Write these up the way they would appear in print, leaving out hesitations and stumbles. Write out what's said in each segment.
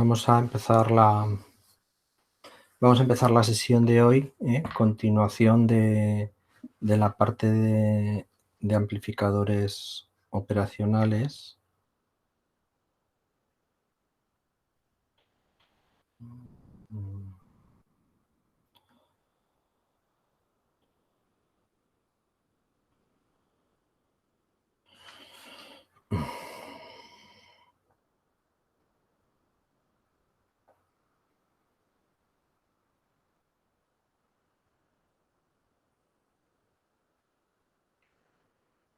Vamos a empezar la sesión de hoy, continuación de la parte de amplificadores operacionales.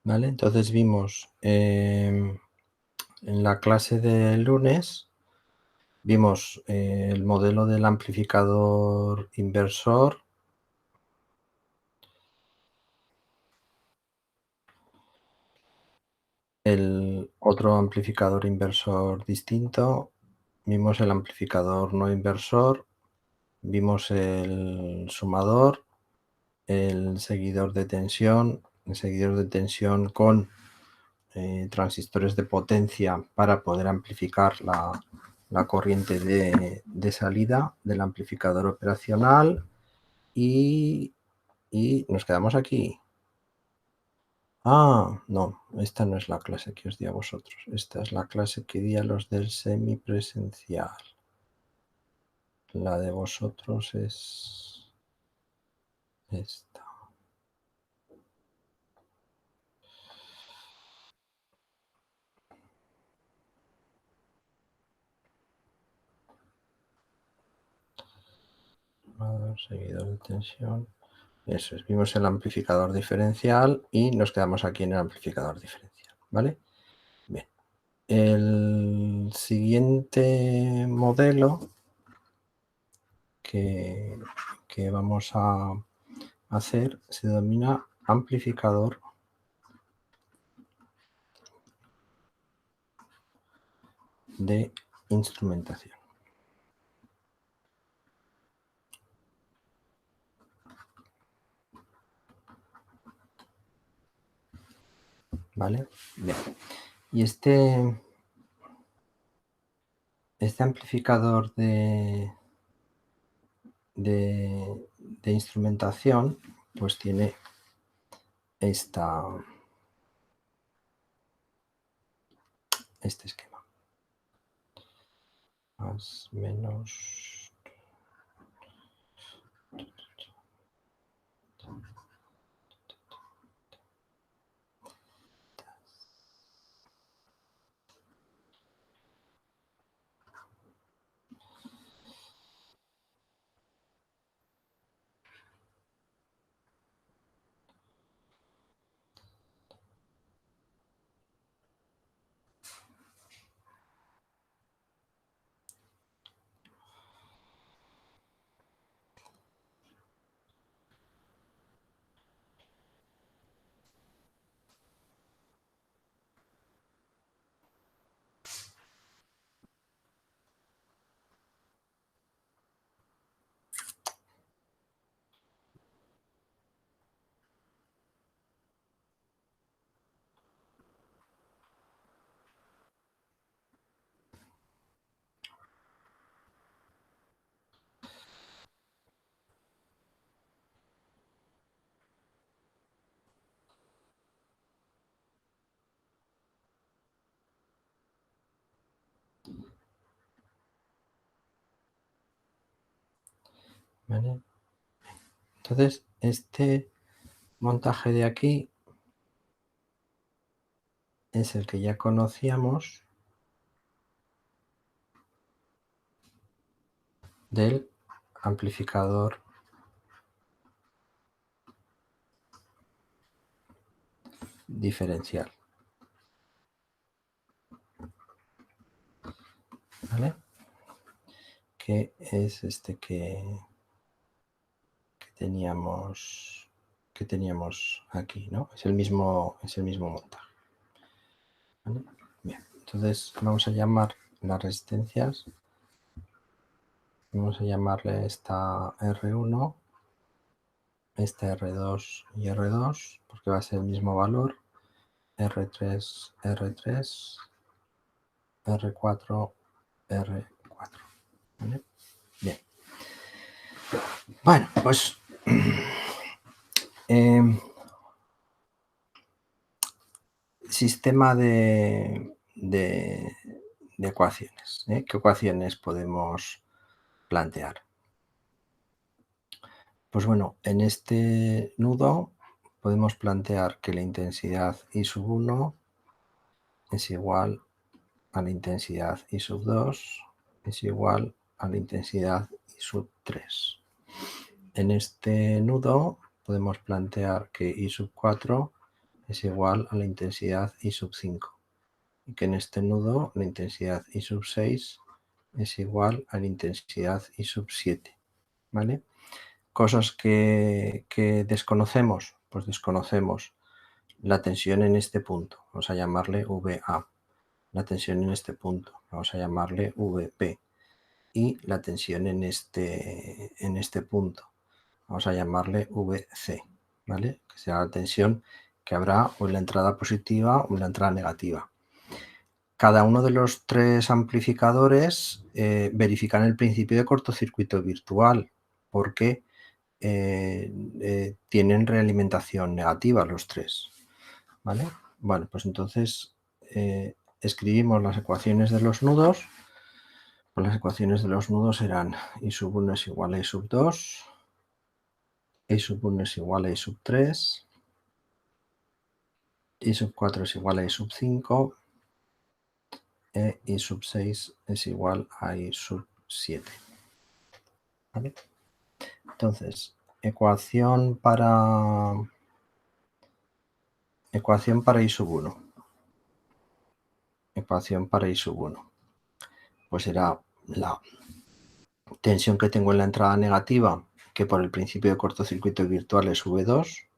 ¿Vale? Entonces vimos en la clase del lunes, vimos el modelo del amplificador inversor, el otro amplificador inversor distinto, vimos el amplificador no inversor, vimos el sumador, el seguidor de tensión con transistores de potencia para poder amplificar la corriente de salida del amplificador operacional y nos quedamos aquí. No, esta no es la clase que os di a vosotros. Esta es la clase que di a los del semipresencial. La de vosotros es esta. Seguidor de tensión. Eso es, vimos el amplificador diferencial y nos quedamos aquí en el amplificador diferencial, ¿vale? Bien. El siguiente modelo que vamos a hacer se denomina amplificador de instrumentación. ¿Vale? Bien. Y este amplificador de instrumentación, pues tiene este esquema. Más, menos. ¿Vale? Entonces, este montaje de aquí es el que ya conocíamos del amplificador diferencial. ¿Vale? Que es este que teníamos aquí, ¿no? Es el mismo montaje. ¿Vale? Bien, entonces vamos a llamar las resistencias, vamos a llamarle esta R1, esta R2 y R2, porque va a ser el mismo valor, R3, R3, R4, R4. Bueno, pues sistema de ecuaciones. ¿Qué ecuaciones podemos plantear? Pues bueno, en este nudo podemos plantear que la intensidad I sub 1 es igual a la intensidad I sub 2 es igual a la intensidad I sub 3. En este nudo podemos plantear que I sub 4 es igual a la intensidad I sub 5 y que en este nudo la intensidad I sub 6 es igual a la intensidad I sub 7. ¿Vale? Cosas que desconocemos, pues desconocemos la tensión en este punto, vamos a llamarle VA, la tensión en este punto, vamos a llamarle VP, y la tensión en este punto, vamos a llamarle VC, ¿vale? Que será la tensión que habrá o en la entrada positiva o en la entrada negativa. Cada uno de los tres amplificadores verifican el principio de cortocircuito virtual, porque tienen realimentación negativa los tres, ¿vale? Bueno, pues entonces escribimos las ecuaciones de los nudos. Pues las ecuaciones de los nudos serán I sub 1 es igual a I sub 2, I sub 1 es igual a I sub 3, I sub 4 es igual a I sub 5, e I sub 6 es igual a I sub 7. ¿Vale? Entonces, ecuación para I sub 1. Ecuación para I sub 1. Pues será la tensión que tengo en la entrada negativa, que por el principio de cortocircuito virtual es V2,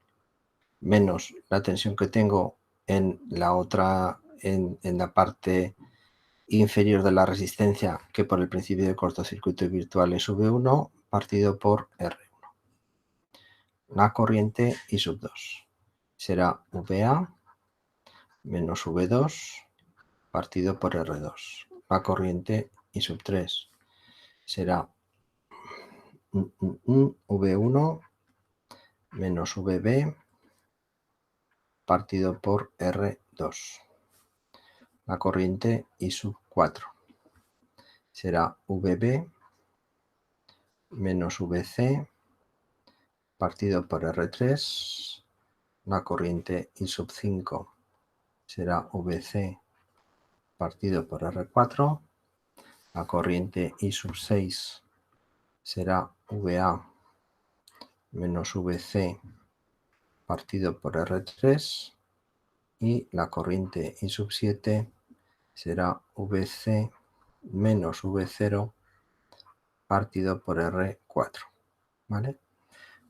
menos la tensión que tengo en la otra, en la parte inferior de la resistencia, que por el principio de cortocircuito virtual es V1, partido por R1. La corriente I sub 2 será VA menos V2 partido por R2. La corriente I sub 3 será V1 menos VB partido por R2. La corriente I sub 4 será VB menos VC partido por R3. La corriente I sub 5 será VC partido por R4. La corriente I sub 6 será VA menos VC partido por R3. Y la corriente I sub 7 será VC menos V0 partido por R4. ¿Vale?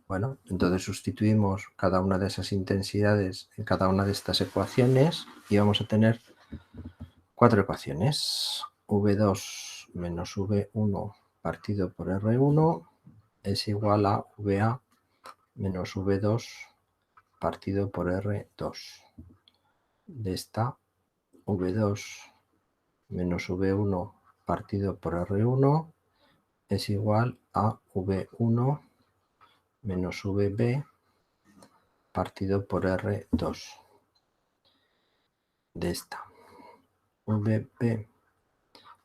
Bueno, entonces sustituimos cada una de esas intensidades en cada una de estas ecuaciones y vamos a tener cuatro ecuaciones. V2 menos V1 partido por R1 es igual a VA menos V2 partido por R2. De esta, V2 menos V1 partido por R1 es igual a V1 menos VB partido por R2. De esta, VB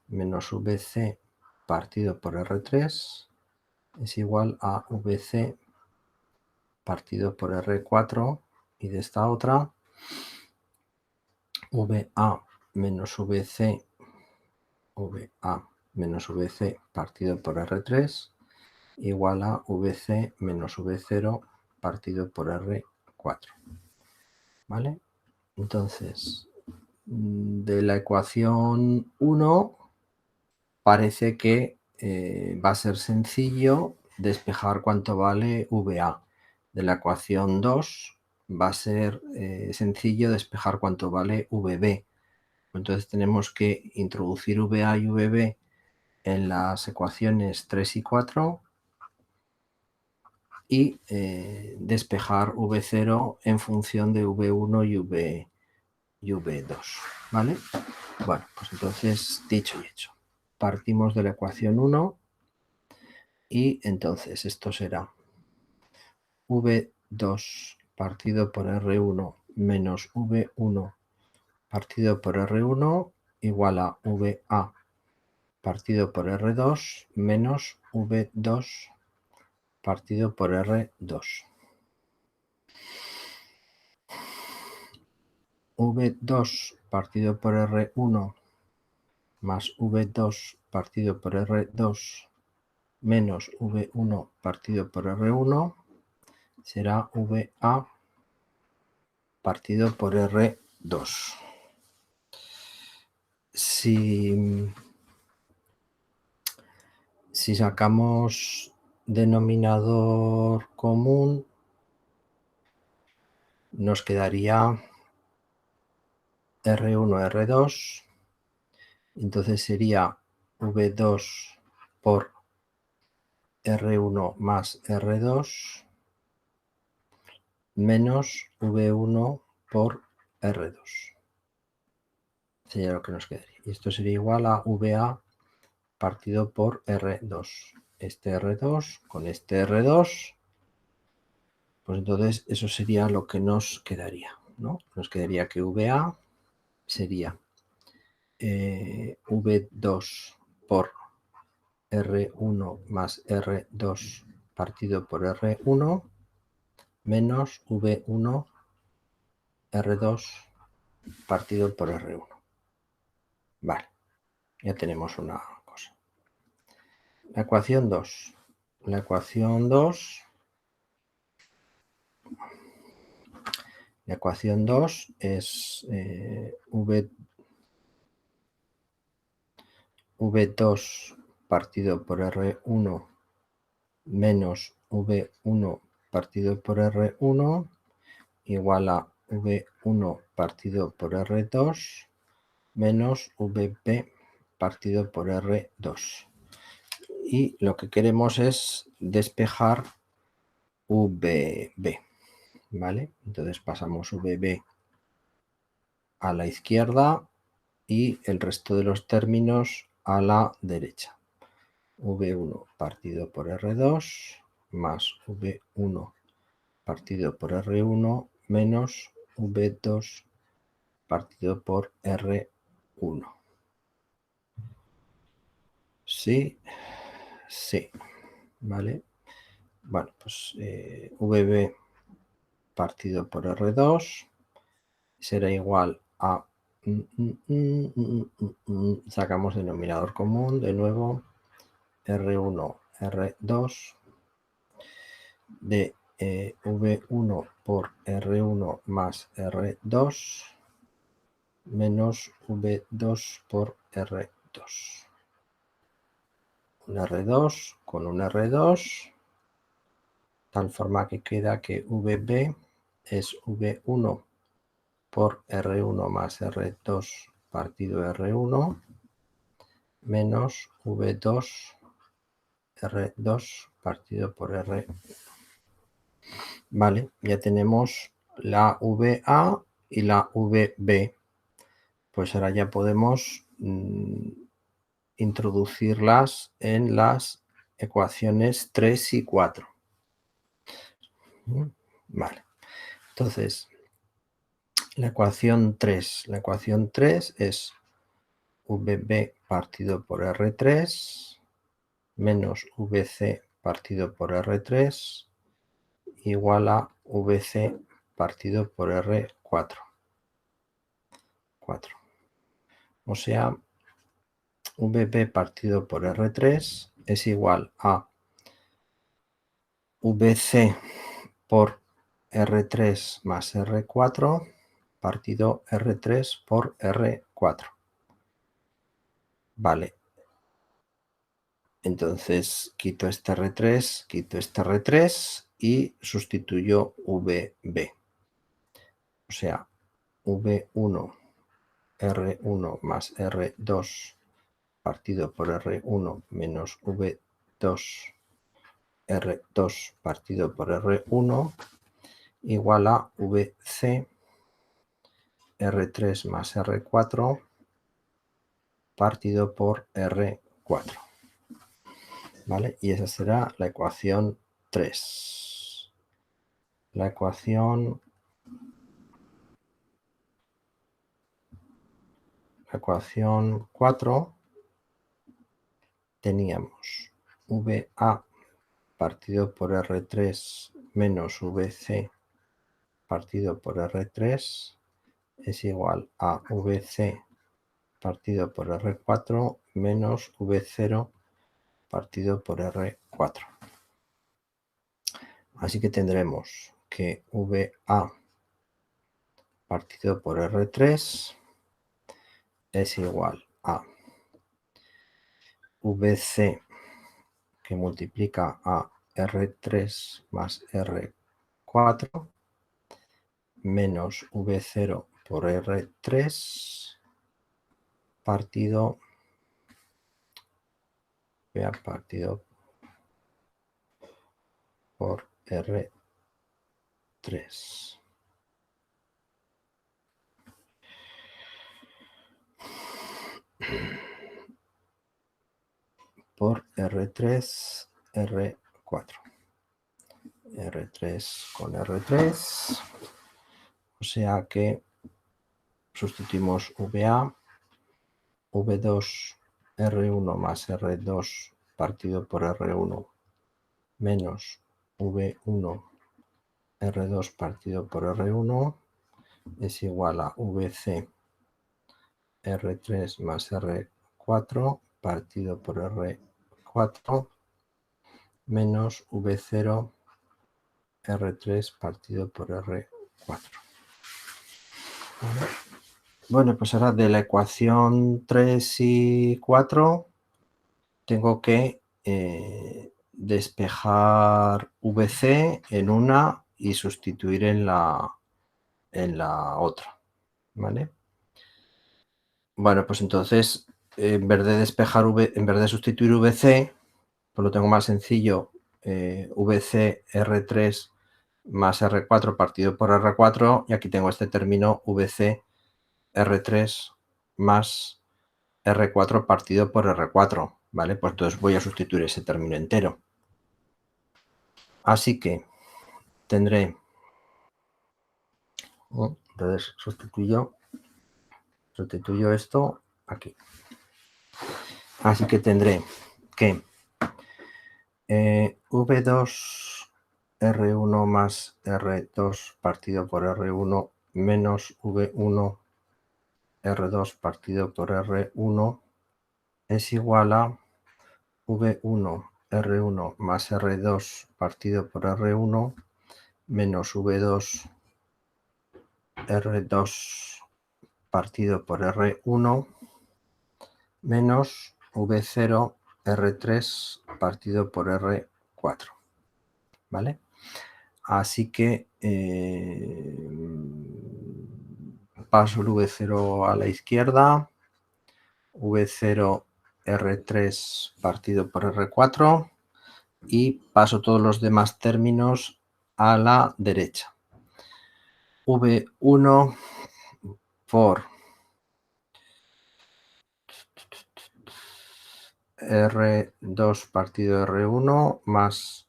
menos VC partido por R3 es igual a VC partido por R4. Y de esta otra, VA menos VC partido por R3 igual a VC menos V0 partido por R4. ¿Vale? Entonces, de la ecuación 1 parece que va a ser sencillo despejar cuánto vale VA. De la ecuación 2 va a ser sencillo despejar cuánto vale VB. Entonces tenemos que introducir VA y VB en las ecuaciones 3 y 4 y despejar V0 en función de V1 y V2. ¿Vale? Bueno, pues entonces, dicho y hecho. Partimos de la ecuación 1 Y entonces esto será V2 partido por R1 menos V1 partido por R1 igual a VA partido por R2 menos V2 partido por R2. V2 partido por R1 más V2 partido por R2 menos V1 partido por R1 será VA partido por R2. Si sacamos denominador común, nos quedaría R1, R2, entonces sería V2 por R1 más R2 menos V1 por R2. Sería lo que nos quedaría. Y esto sería igual a VA partido por R2. Este R2 con este R2, pues entonces eso sería lo que nos quedaría, ¿no? Nos quedaría que VA sería V2 por R1 más R2 partido por R1 menos V1 R2 partido por R1. Vale, ya tenemos una cosa. La ecuación 2. La ecuación 2. La ecuación 2 es V2 partido por R1 menos V1 partido por R1 igual a V1 partido por R2 menos VP partido por R2. Y lo que queremos es despejar VB, ¿vale? Entonces pasamos VB a la izquierda y el resto de los términos a la derecha. V1 partido por R2 más V1 partido por R1 menos V2 partido por R1. Sí, sí, ¿vale? Bueno, pues VB partido por R2 será igual a... sacamos denominador común, de nuevo, R1, R2 de V1 por R1 más R2 menos V2 por R2. Un R2 con un R2, tal forma que queda que VB es V1 por R1 más R2 partido R1 menos V2 R2 partido por R1. Vale, ya tenemos la VA y la VB. Pues ahora ya podemos introducirlas en las ecuaciones 3 y 4. Vale, entonces la ecuación 3 es VB partido por R3 menos VC partido por R3 igual a VC partido por R4. O sea, VB partido por R3 es igual a VC por R3 más R4 partido R3 por R4. Vale. Entonces quito este R3 y sustituyo VB. O sea, V1 R1 más R2 partido por R1 menos V2 R2 partido por R1 igual a VC R3 más R4 partido por R4. ¿vale? Y esa será la ecuación 3. La ecuación 4 teníamos VA partido por R3 menos VC partido por R3 es igual a VC partido por R4 menos V0 partido por R4. Así que tendremos que VA partido por R3 es igual a VC que multiplica a R3 más R4 menos V0 por R3 partido por R3. Por R3, R4. R3 con R3. O sea que sustituimos VA, V2, R1 más R2 partido por R1 menos V1, R2 partido por R1 es igual a VC, R3 más R4 partido por R4 menos V0, R3 partido por R4. ¿Vale? Bueno, pues ahora de la ecuación 3 y 4 tengo que despejar VC en una y sustituir en la otra, ¿vale? Bueno, pues entonces, en vez de sustituir VC, pues lo tengo más sencillo, VC R3 más R4 partido por R4, y aquí tengo este término VC R3 más R4 partido por R4, ¿vale? Pues entonces voy a sustituir ese término entero. Así que tendré, entonces sustituyo esto aquí. Así que tendré que V2 R1 más R2 partido por R1 menos V1 R2 partido por R1 es igual a V1 R1 más R2 partido por R1 menos V2 R2 partido por R1 menos V0 R3 partido por R4, ¿vale? Así que paso el V0 a la izquierda, V0 R3 partido por R4 y paso todos los demás términos a la derecha. V1 por R2 partido R1 más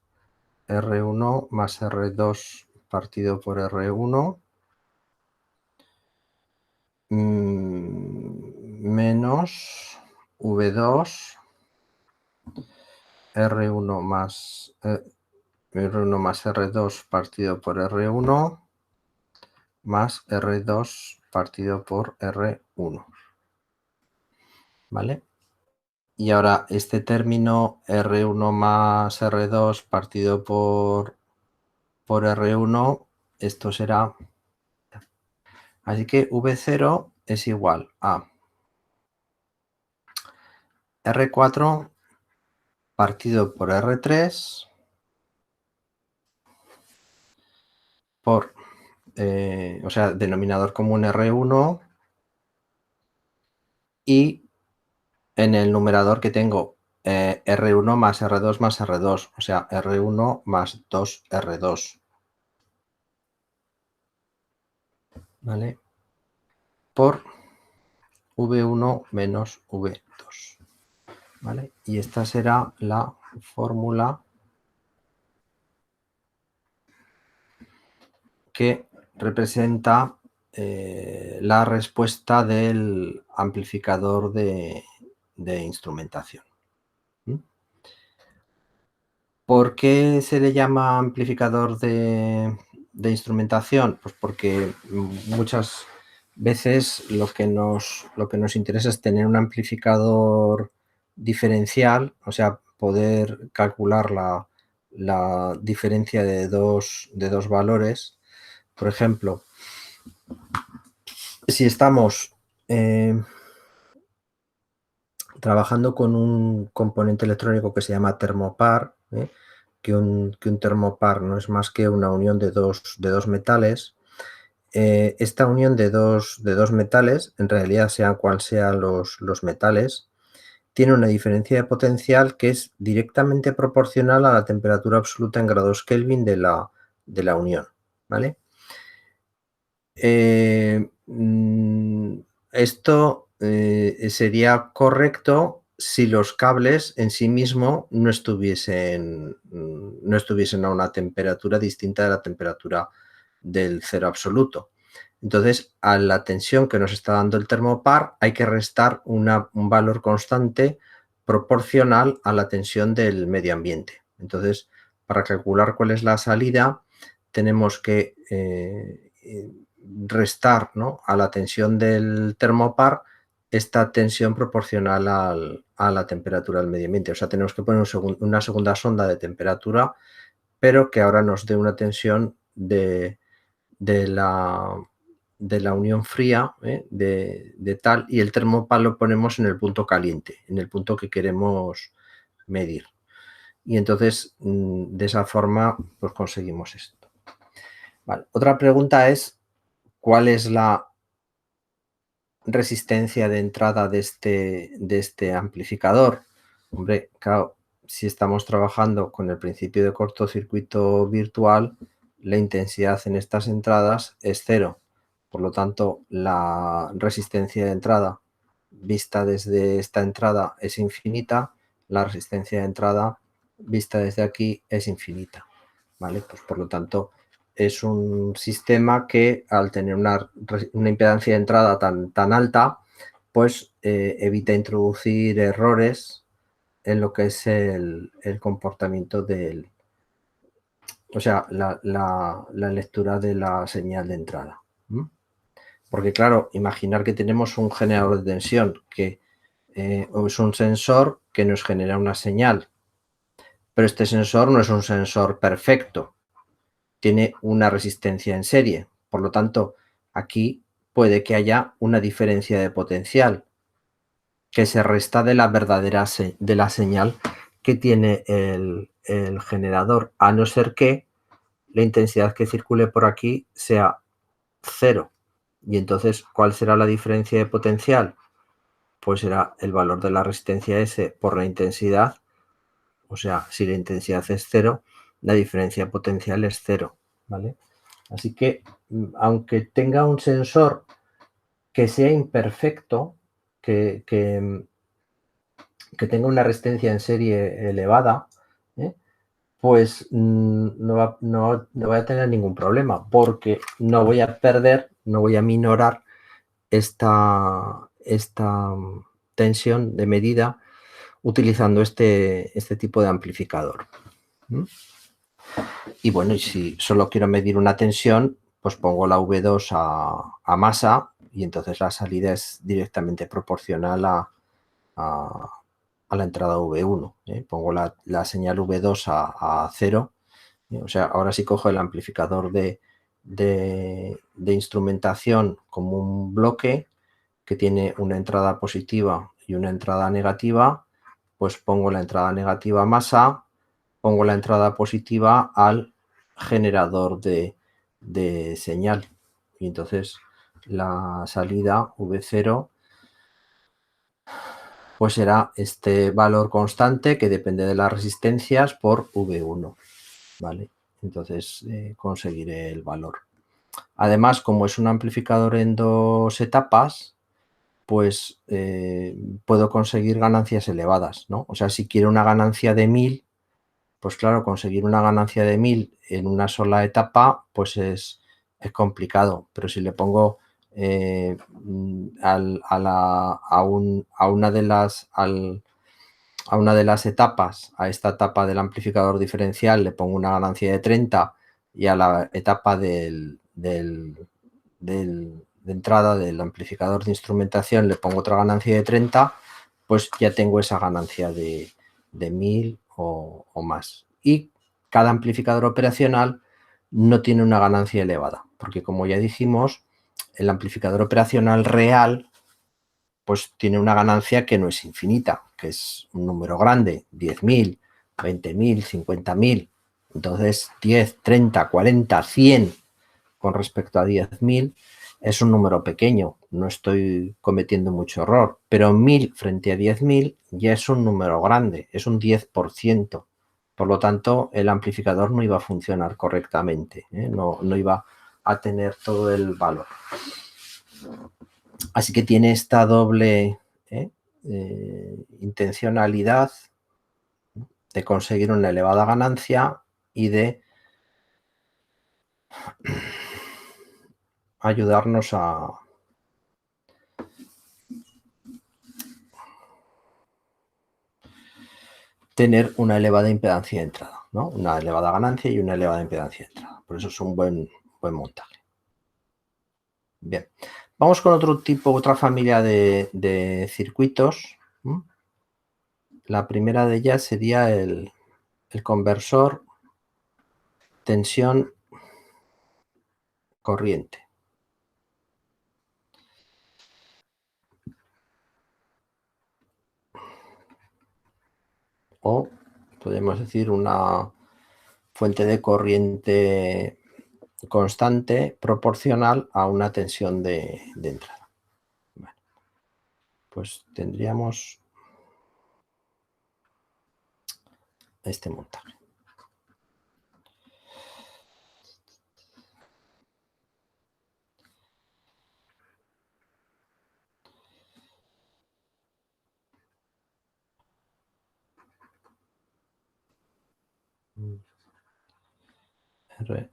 R1 más R2 partido por R1 menos V2 R1 más R2 partido por R1 más R2 partido por R1, ¿vale? Y ahora este término R1 más R2 partido por R1, esto será, así que V0 es igual a R4 partido por R3 por, o sea, denominador común R1 y en el numerador que tengo R1 más R2 más R2, o sea, R1 más 2R2, ¿vale? Por V1 menos V2. ¿vale? Y esta será la fórmula que representa la respuesta del amplificador de instrumentación. ¿Por qué se le llama amplificador de instrumentación? Pues porque muchas veces lo que nos interesa es tener un amplificador diferencial, o sea, poder calcular la diferencia de dos valores. Por ejemplo, si estamos trabajando con un componente electrónico que se llama termopar, que un termopar no es más que una unión de dos metales. Esta unión de dos metales, en realidad sean cual sean los metales, tiene una diferencia de potencial que es directamente proporcional a la temperatura absoluta en grados Kelvin de la unión, ¿vale? Esto sería correcto si los cables en sí mismos no estuviesen a una temperatura distinta de la temperatura del cero absoluto. Entonces, a la tensión que nos está dando el termopar hay que restar un valor constante proporcional a la tensión del medio ambiente. Entonces, para calcular cuál es la salida, tenemos que restar, ¿no?, a la tensión del termopar esta tensión proporcional a la temperatura del medio ambiente. O sea, tenemos que poner una segunda sonda de temperatura, pero que ahora nos dé una tensión de la unión fría, de tal, y el termopar lo ponemos en el punto caliente, en el punto que queremos medir. Y entonces, de esa forma, pues conseguimos esto. Vale. Otra pregunta es, ¿cuál es la resistencia de entrada de este amplificador? Hombre, claro, si estamos trabajando con el principio de cortocircuito virtual, la intensidad en estas entradas es cero. Por lo tanto, la resistencia de entrada vista desde esta entrada es infinita, la resistencia de entrada vista desde aquí es infinita, ¿vale? Pues por lo tanto, es un sistema que al tener una impedancia de entrada tan alta, pues evita introducir errores en lo que es el comportamiento o sea, la lectura de la señal de entrada. Porque claro, imaginar que tenemos un generador de tensión que es un sensor que nos genera una señal, pero este sensor no es un sensor perfecto, tiene una resistencia en serie. Por lo tanto, aquí puede que haya una diferencia de potencial que se resta de la verdadera de la señal que tiene el generador, a no ser que la intensidad que circule por aquí sea cero. Y entonces, ¿cuál será la diferencia de potencial? Pues será el valor de la resistencia S por la intensidad. O sea, si la intensidad es cero, la diferencia potencial es cero, ¿vale? Así que, aunque tenga un sensor que sea imperfecto, que tenga una resistencia en serie elevada, pues no voy a tener ningún problema, porque no voy a perder, no voy a minorar esta tensión de medida utilizando este tipo de amplificador. Y bueno, y si solo quiero medir una tensión, pues pongo la V2 a masa y entonces la salida es directamente proporcional a la entrada V1. Pongo la señal V2 a 0. O sea, ahora sí cojo el amplificador de instrumentación como un bloque que tiene una entrada positiva y una entrada negativa, pues pongo la entrada negativa a masa, pongo la entrada positiva al generador de señal. Y entonces la salida V0 pues será este valor constante que depende de las resistencias por V1, ¿vale? Entonces conseguiré el valor. Además, como es un amplificador en dos etapas, pues puedo conseguir ganancias elevadas, ¿no? O sea, si quiero una ganancia de 1000, pues claro, conseguir una ganancia de 1000 en una sola etapa, pues es complicado. Pero si le pongo a una de las etapas, a esta etapa del amplificador diferencial, le pongo una ganancia de 30 y a la etapa de entrada del amplificador de instrumentación le pongo otra ganancia de 30, pues ya tengo esa ganancia de 1000 o más. Y cada amplificador operacional no tiene una ganancia elevada, porque como ya dijimos, el amplificador operacional real pues tiene una ganancia que no es infinita, que es un número grande, 10.000, 20.000, 50.000. Entonces 10, 30, 40, 100 con respecto a 10.000 es un número pequeño, no estoy cometiendo mucho error, pero 1000 frente a 10.000 ya es un número grande, es un 10%. Por lo tanto, el amplificador no iba a funcionar correctamente, no iba a tener todo el valor. Así que tiene esta doble intencionalidad de conseguir una elevada ganancia y de ayudarnos a tener una elevada impedancia de entrada, ¿no? Una elevada ganancia y una elevada impedancia de entrada. Por eso es un buen montaje. Bien, vamos con otro tipo, otra familia de circuitos. La primera de ellas sería el conversor tensión corriente. O podemos decir una fuente de corriente constante proporcional a una tensión de entrada. Bueno, pues tendríamos este montaje.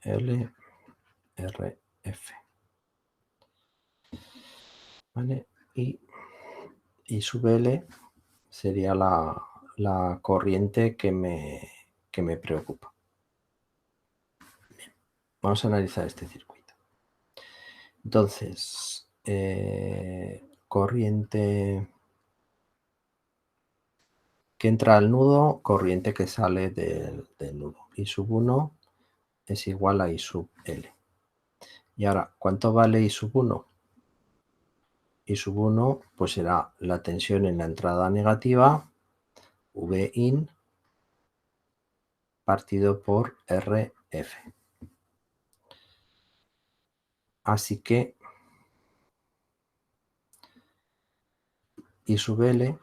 RL, RF. ¿Vale? Y sub L sería la corriente que me preocupa. Bien, vamos a analizar este circuito. Entonces, corriente que entra al nudo, corriente que sale del nudo. I sub 1 es igual a I sub L. Y ahora, ¿cuánto vale I sub 1? I sub 1 pues será la tensión en la entrada negativa, V in, partido por RF. Así que I sub L,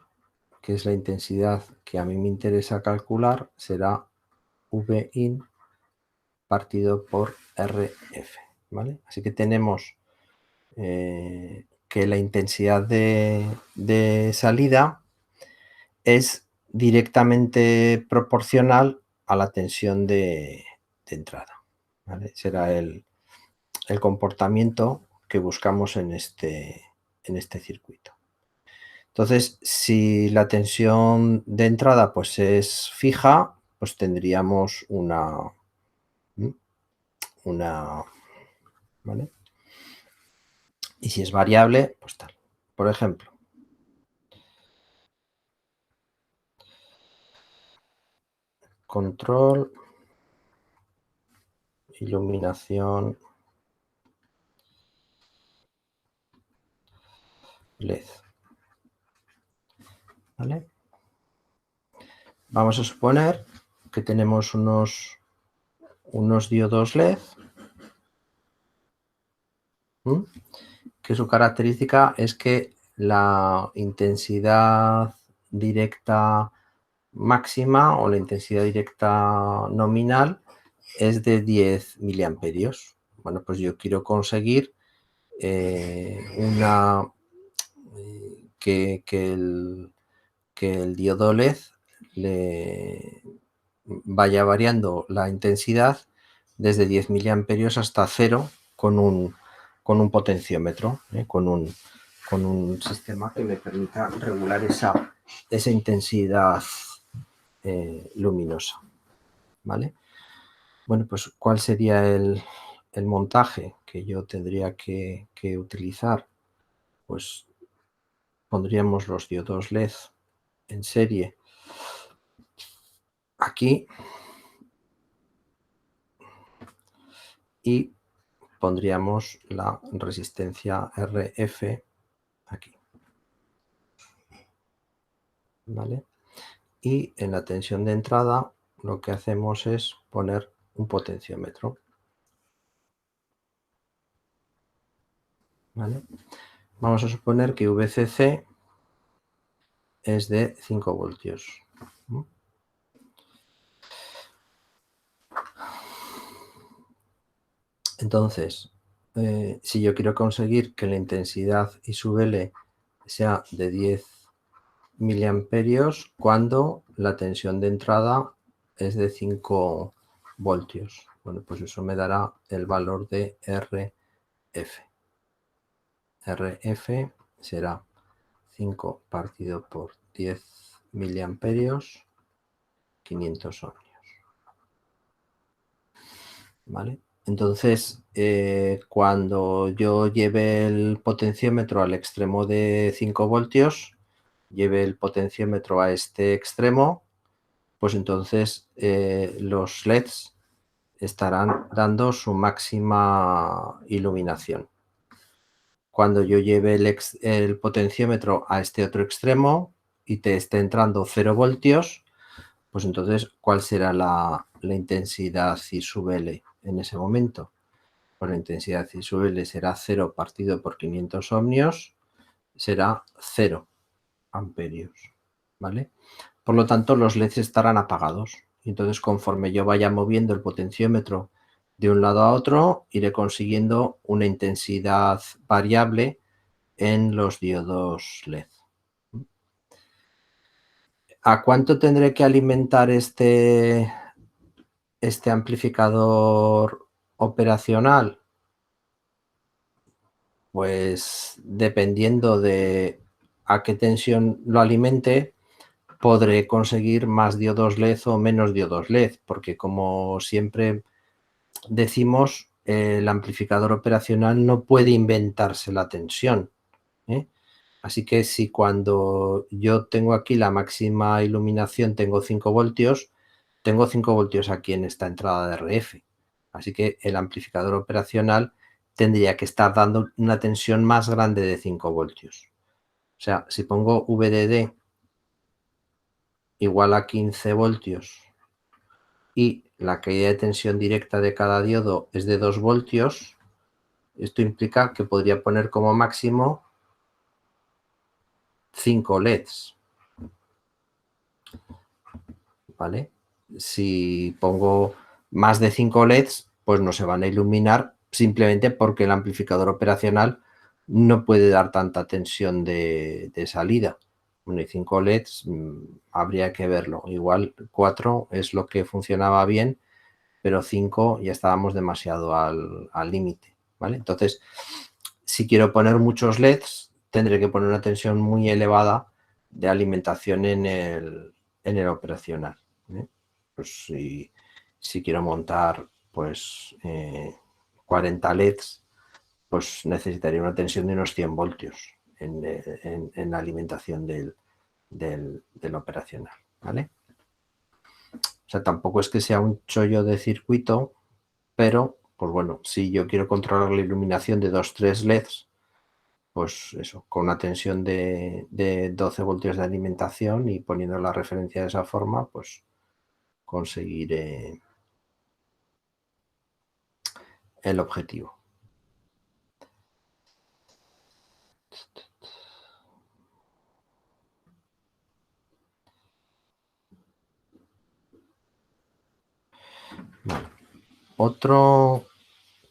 que es la intensidad que a mí me interesa calcular, será V in partido por RF. ¿Vale? Así que tenemos que la intensidad de salida es directamente proporcional a la tensión de entrada. ¿Vale? Será el comportamiento que buscamos en este circuito. Entonces, si la tensión de entrada pues es fija, pues tendríamos una ¿vale? Y si es variable, pues tal. Por ejemplo, control, iluminación LED. ¿Vale? Vamos a suponer que tenemos unos diodos LED, que su característica es que la intensidad directa máxima o la intensidad directa nominal es de 10 miliamperios. Bueno, pues yo quiero conseguir una que el diodo LED le vaya variando la intensidad desde 10 miliamperios hasta 0 con un potenciómetro, con un sistema que me permita regular esa intensidad luminosa, ¿vale? Bueno, pues ¿cuál sería el montaje que yo tendría que utilizar? Pues pondríamos los diodos LED en serie aquí y pondríamos la resistencia RF aquí, ¿vale? Y en la tensión de entrada lo que hacemos es poner un potenciómetro, ¿vale? Vamos a suponer que VCC es de 5 voltios. Entonces, si yo quiero conseguir que la intensidad I sub L sea de 10 miliamperios cuando la tensión de entrada es de 5 voltios. Bueno, pues eso me dará el valor de RF. RF será 5 partido por 10 miliamperios, 500 ohmios. ¿Vale? Entonces, cuando yo lleve el potenciómetro al extremo de 5 voltios, lleve el potenciómetro a este extremo, pues entonces los LEDs estarán dando su máxima iluminación. Cuando yo lleve el potenciómetro a este otro extremo y te esté entrando 0 voltios, pues entonces, ¿cuál será la intensidad I sub L en ese momento? Pues la intensidad I sub L será 0 partido por 500 ohmios, será 0 amperios, ¿vale? Por lo tanto, los LEDs estarán apagados. Y entonces, conforme yo vaya moviendo el potenciómetro de un lado a otro, iré consiguiendo una intensidad variable en los diodos LED. ¿A cuánto tendré que alimentar este amplificador operacional? Pues dependiendo de a qué tensión lo alimente, podré conseguir más diodos LED o menos diodos LED, porque como siempre decimos, el amplificador operacional no puede inventarse la tensión, ¿eh? Así que si cuando yo tengo aquí la máxima iluminación tengo 5 voltios, tengo 5 voltios aquí en esta entrada de RF. Así que el amplificador operacional tendría que estar dando una tensión más grande de 5 voltios. O sea, si pongo VDD igual a 15 voltios y la caída de tensión directa de cada diodo es de 2 voltios, esto implica que podría poner como máximo 5 LEDs, ¿vale? Si pongo más de 5 LEDs, pues no se van a iluminar simplemente porque el amplificador operacional no puede dar tanta tensión de salida. Bueno, y 5 LEDs habría que verlo. Igual 4 es lo que funcionaba bien, pero 5 ya estábamos demasiado al límite, ¿vale? Entonces, si quiero poner muchos LEDs, tendré que poner una tensión muy elevada de alimentación en el operacional, ¿eh? Pues si quiero montar pues 40 LEDs, pues necesitaría una tensión de unos 100 voltios en la alimentación del operacional, ¿vale? O sea, tampoco es que sea un chollo de circuito, pero, pues bueno, si yo quiero controlar la iluminación de 2-3 LEDs, pues eso, con una tensión de 12 voltios de alimentación y poniendo la referencia de esa forma, pues conseguir el objetivo. Vale. Otro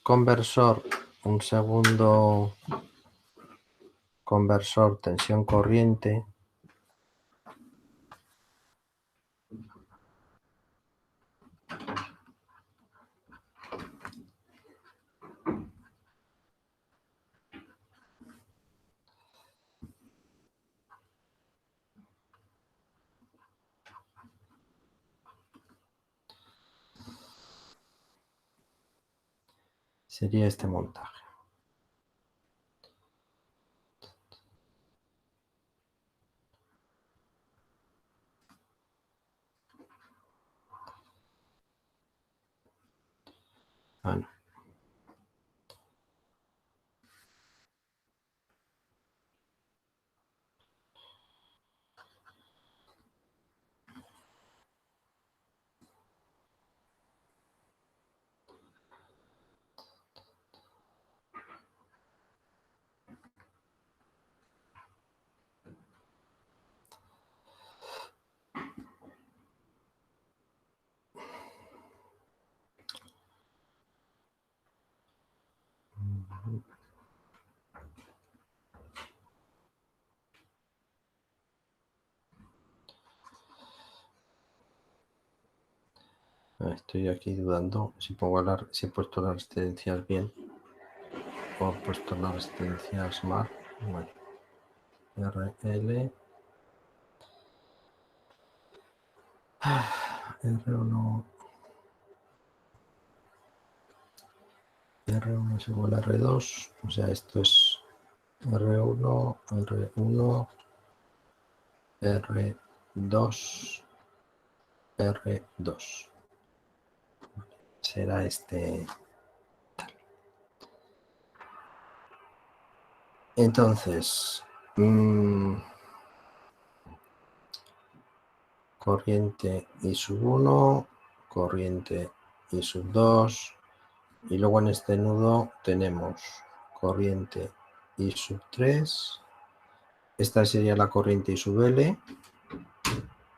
conversor, un segundo conversor tensión corriente sería este montaje. Bueno, estoy aquí dudando si si he puesto las resistencias bien o he puesto las resistencias mal. Bueno, RL, R1, R1 es igual a R2, o sea, esto es R1, R1, R2, R2. Será este. Entonces, corriente I sub 1, corriente I sub 2, y luego en este nudo tenemos corriente I sub 3, esta sería la corriente I sub L,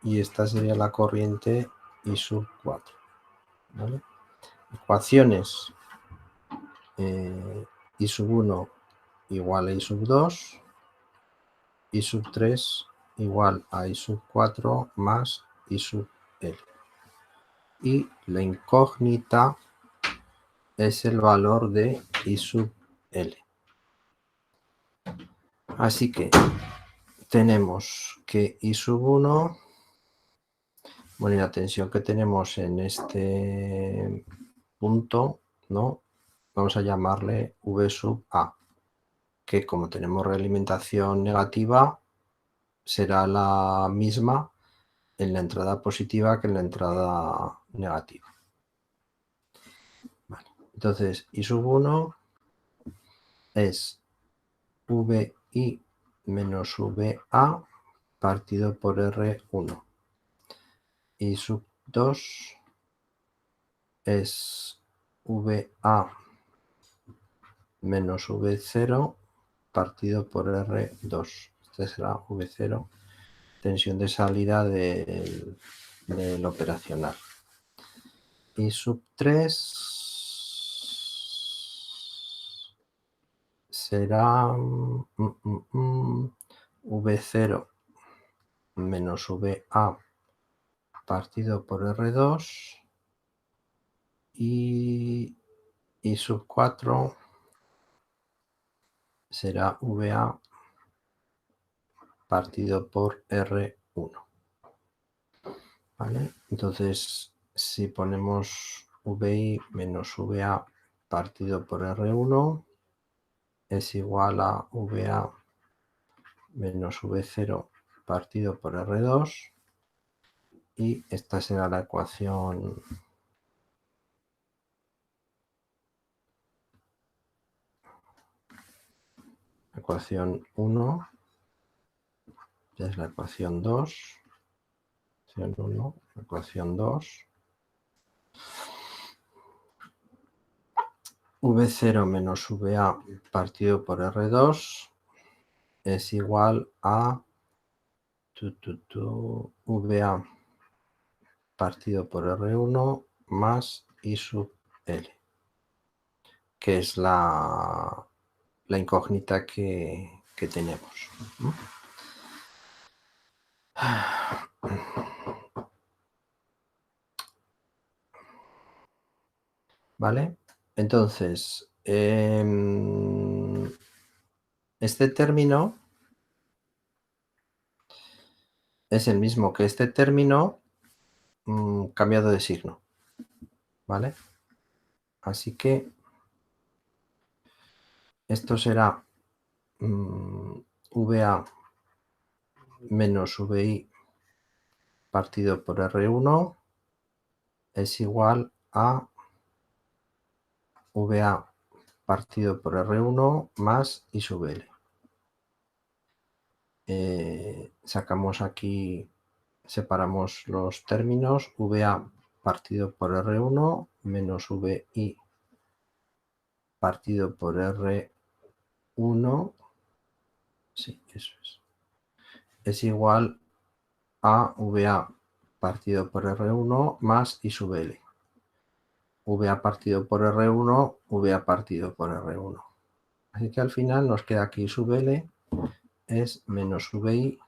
y esta sería la corriente I sub 4. ¿Vale? Ecuaciones I sub 1 igual a I sub 2, I sub 3 igual a I sub 4 más I sub L. Y la incógnita es el valor de I sub L. Así que tenemos que I sub 1, bueno, y la tensión que tenemos en este punto, ¿no? Vamos a llamarle V sub A, que como tenemos realimentación negativa, será la misma en la entrada positiva que en la entrada negativa. Vale. Entonces, I sub 1 es VI menos VA partido por R1. I sub 2 es VA menos V0 partido por R2. Este será V0, tensión de salida del operacional. I sub 3 será V0 menos VA partido por R2, y I sub 4 será VA partido por R1. ¿Vale? Entonces, si ponemos VI menos VA partido por R1 es igual a VA menos V0 partido por R2, y esta será la ecuación ecuación 1, ya es la ecuación 2, ecuación 1, ecuación 2, V0 menos VA partido por R2 es igual a VA partido por R1 más I sub L, que es la incógnita que que tenemos. ¿Vale? Entonces, este término es el mismo que este término cambiado de signo. ¿Vale? Así que esto será VA menos VI partido por R1 es igual a VA partido por R1 más I sub L. Sacamos aquí, separamos los términos, VA partido por R1 menos VI partido por R1, sí, eso es igual a VA partido por R1 más I sub L. VA partido por R1, VA partido por R1. Así que al final nos queda aquí I sub L es menos VI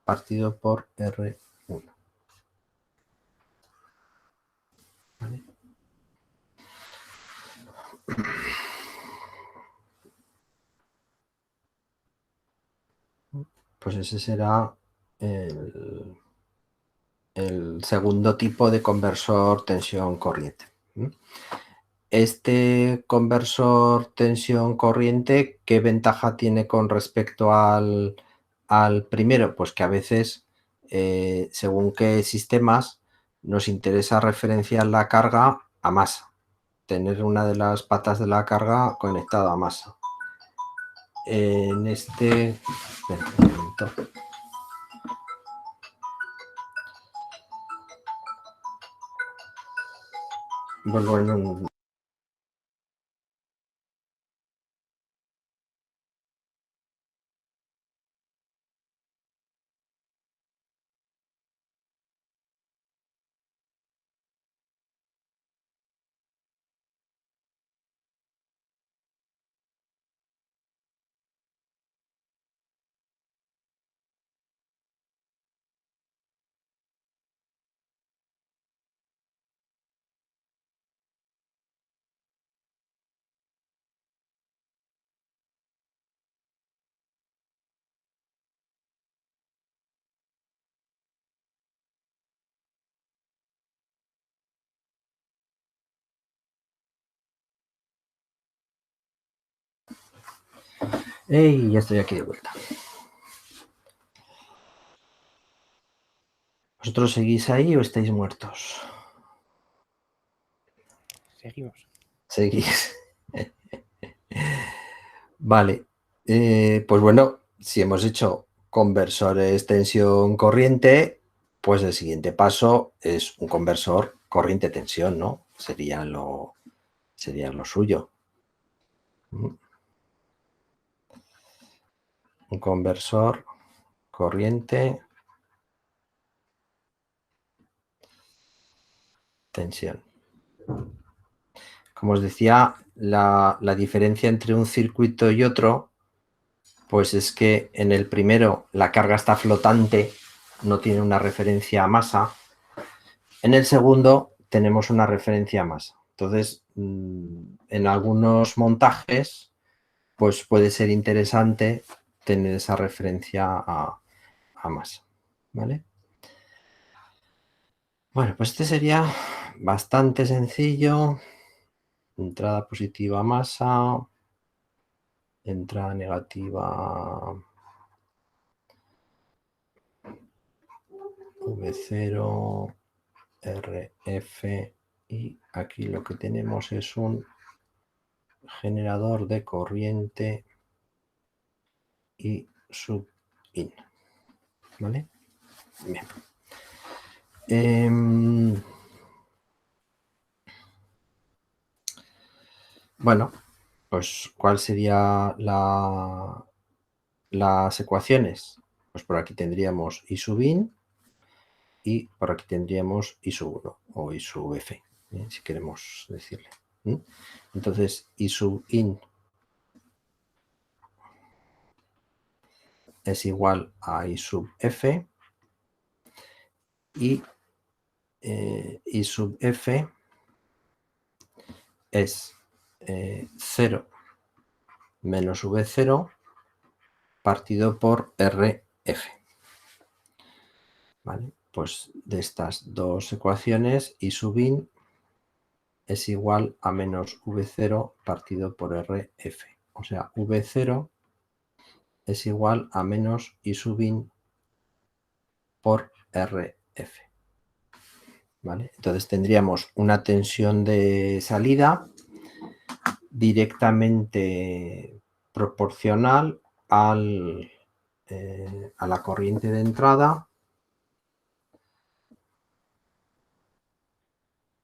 partido por R1. ¿Vale? Pues ese será el segundo tipo de conversor tensión-corriente. Este conversor tensión-corriente, ¿qué ventaja tiene con respecto al primero? Pues que a veces, según qué sistemas, nos interesa referenciar la carga a masa, tener una de las patas de la carga conectada a masa. En este... Espera un momento. Vuelvo en un... ¡Ey! Ya estoy aquí de vuelta. ¿Vosotros seguís ahí o estáis muertos? Seguimos. Seguís. Vale. Pues bueno, si hemos hecho conversores tensión-corriente, pues el siguiente paso es un conversor corriente-tensión, ¿no? Sería lo suyo. Un conversor corriente-tensión. Como os decía, la diferencia entre un circuito y otro, pues es que en el primero la carga está flotante, no tiene una referencia a masa. En el segundo tenemos una referencia a masa. Entonces, en algunos montajes, pues puede ser interesante tener esa referencia a masa. ¿Vale? Bueno, pues este sería bastante sencillo. Entrada positiva masa, entrada negativa V0, RF, y aquí lo que tenemos es un generador de corriente y sub-in. ¿Vale? Bien. Bueno, pues ¿cuál sería las ecuaciones? Pues por aquí tendríamos I sub in y por aquí tendríamos I sub 1 o I sub f, si queremos decirle. Entonces I sub in es igual a I sub F y I sub F es 0 menos V0 partido por RF. ¿Vale? Pues de estas dos ecuaciones, I sub in es igual a menos V0 partido por RF. O sea, V0 es igual a menos I sub in por RF. ¿Vale? Entonces tendríamos una tensión de salida directamente proporcional a la corriente de entrada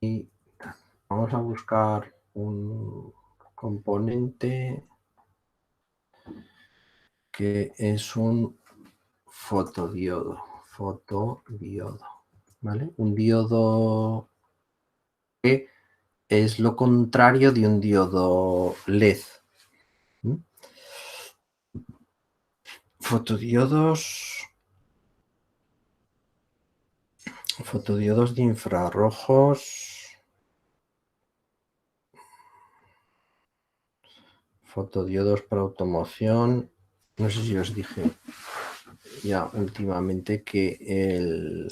y vamos a buscar un componente que es un fotodiodo, ¿vale? Un diodo que es lo contrario de un diodo LED. Fotodiodos de infrarrojos, fotodiodos para automoción. No sé si os dije ya últimamente que el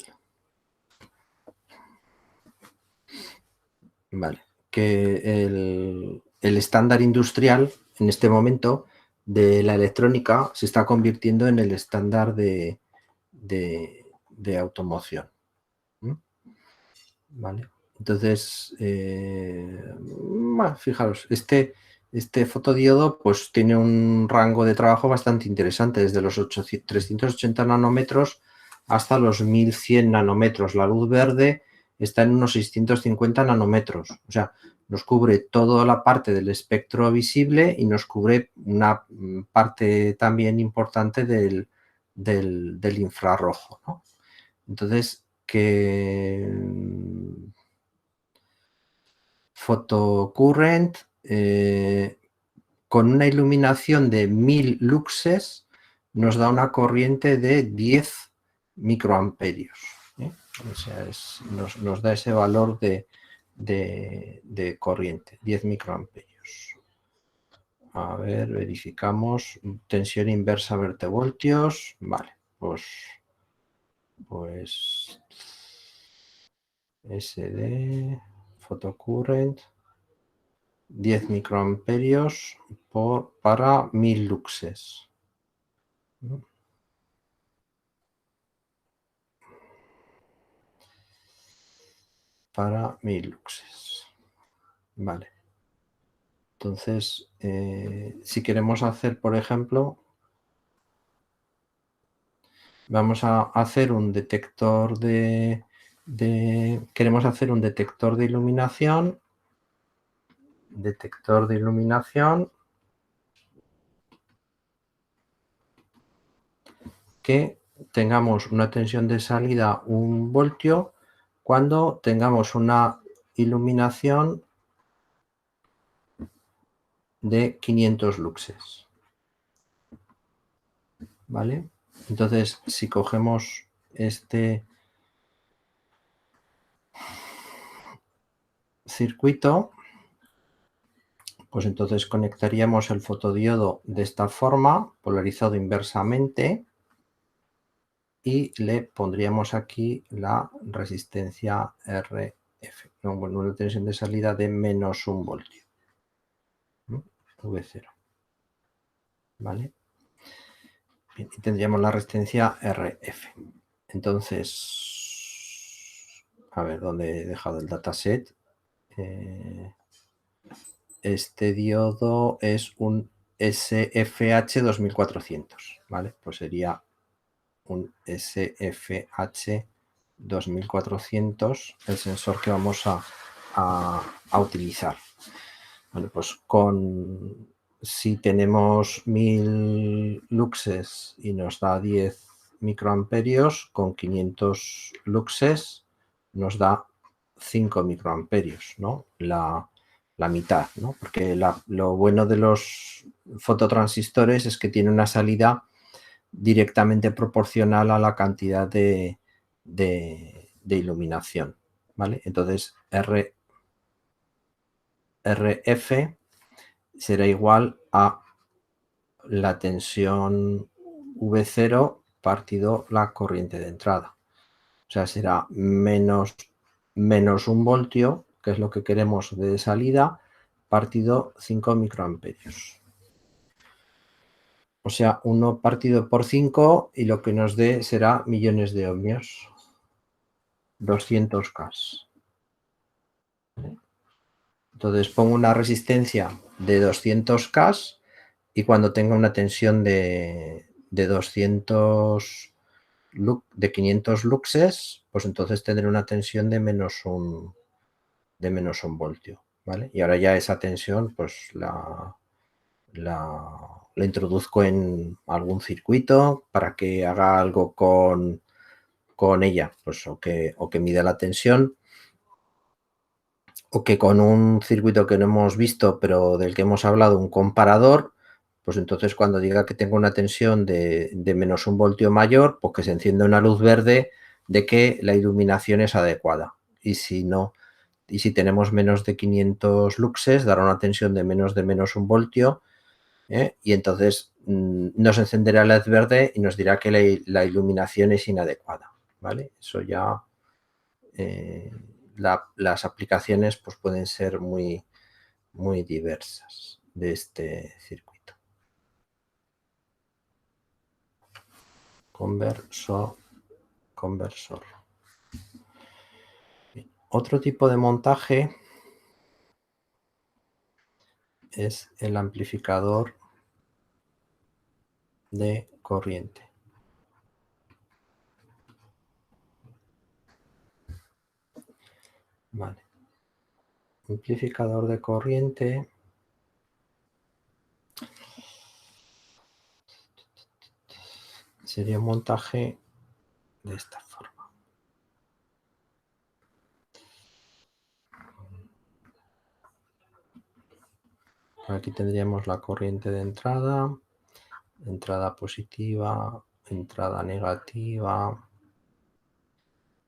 estándar industrial en este momento de la electrónica se está convirtiendo en el estándar de automoción. ¿Vale? Entonces, fijaros, este fotodiodo pues tiene un rango de trabajo bastante interesante, desde los 380 nanómetros hasta los 1100 nanómetros. La luz verde está en unos 650 nanómetros. O sea, nos cubre toda la parte del espectro visible y nos cubre una parte también importante del infrarrojo, ¿no? Entonces, que photocurrent con una iluminación de 1000 luxes nos da una corriente de 10 microamperios. O sea, nos da ese valor de corriente, 10 microamperios. A ver, verificamos. Tensión inversa vertevoltios. Vale, pues SD, photocurrent, 10 microamperios para 1000 luxes. Para 1000 luxes. Vale. Entonces, si queremos hacer, por ejemplo, vamos a hacer un detector queremos hacer un detector de iluminación. Detector de iluminación que tengamos una tensión de salida 1 voltio cuando tengamos una iluminación de 500 luxes. ¿Vale? Entonces, si cogemos este circuito, pues entonces conectaríamos el fotodiodo de esta forma, polarizado inversamente, y le pondríamos aquí la resistencia RF, una tensión de salida de menos 1 voltio, V0. ¿Vale? Bien, y tendríamos la resistencia RF. Entonces, a ver, ¿dónde he dejado el dataset? Este diodo es un SFH 2400, ¿vale? Pues sería un SFH 2400 el sensor que vamos a utilizar. Bueno, pues si tenemos 1000 luxes y nos da 10 microamperios, con 500 luxes nos da 5 microamperios, ¿no? La mitad, ¿no? Porque lo bueno de los fototransistores es que tiene una salida directamente proporcional a la cantidad de iluminación, ¿vale? Entonces RF será igual a la tensión V0 partido la corriente de entrada. O sea, será menos 1 voltio, que es lo que queremos de salida, partido 5 microamperios. O sea, 1 partido por 5 y lo que nos dé será millones de ohmios. 200K. Entonces pongo una resistencia de 200K y cuando tenga una tensión de 500 luxes, pues entonces tendré una tensión de menos un voltio, ¿vale? Y ahora ya esa tensión pues la introduzco en algún circuito para que haga algo con ella, pues o que mida la tensión, o que con un circuito que no hemos visto pero del que hemos hablado, un comparador, pues entonces cuando diga que tengo una tensión de menos 1 voltio mayor, pues que se encienda una luz verde de que la iluminación es adecuada. Y si no, y si tenemos menos de 500 luxes, dará una tensión de menos 1 voltio, y entonces nos encenderá la luz verde y nos dirá que la iluminación es inadecuada, ¿vale? Eso ya, las aplicaciones pues pueden ser muy, muy diversas de este circuito. Conversor. Otro tipo de montaje es el amplificador de corriente. Vale. Amplificador de corriente sería un montaje de esta forma. Aquí tendríamos la corriente de entrada positiva, entrada negativa,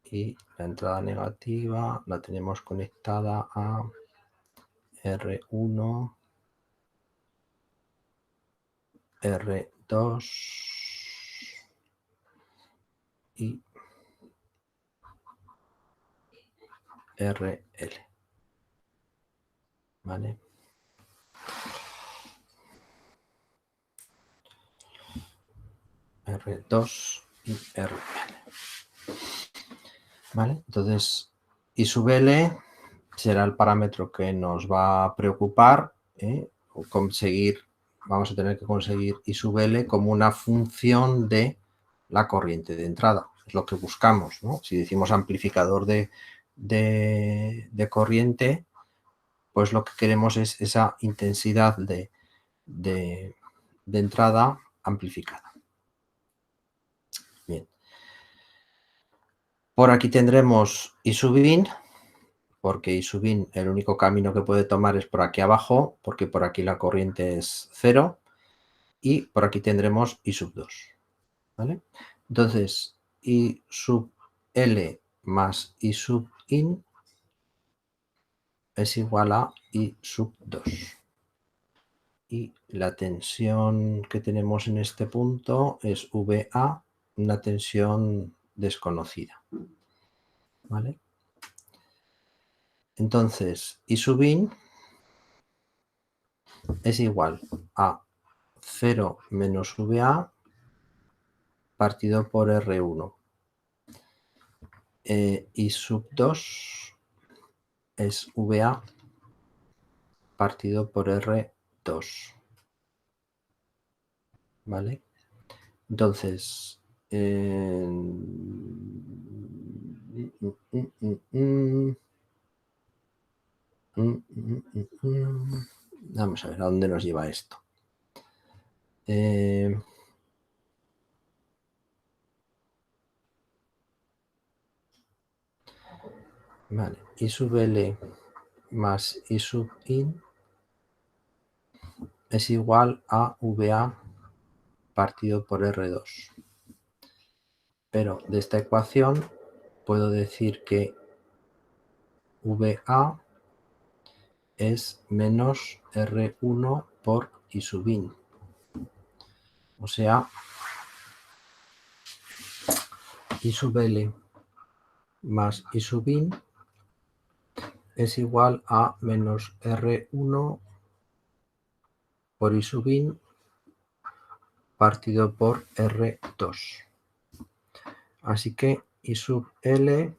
y la entrada negativa la tenemos conectada a R1, R2 y RL, ¿vale? R2 y RL. ¿Vale? Entonces, I sub L será el parámetro que nos va a preocupar, vamos a tener que conseguir I sub L como una función de la corriente de entrada. Es lo que buscamos, ¿no? Si decimos amplificador de corriente, pues lo que queremos es esa intensidad de entrada amplificada. Bien. Por aquí tendremos I sub in, porque I sub in el único camino que puede tomar es por aquí abajo, porque por aquí la corriente es 0, y por aquí tendremos I sub 2, ¿vale? Entonces, I sub L más I sub in es igual a I sub 2. Y la tensión que tenemos en este punto es VA, una tensión desconocida, ¿vale? Entonces, I sub in es igual a 0 menos VA partido por R1. I sub 2 es VA partido por R2. ¿Vale? Entonces, vamos a ver a dónde nos lleva esto. Vale, I sub L más I sub in es igual a VA partido por R2. Pero de esta ecuación puedo decir que VA es menos R1 por I sub in. O sea, I sub L más I sub in es igual a menos R1 por I sub in partido por R2. Así que I sub L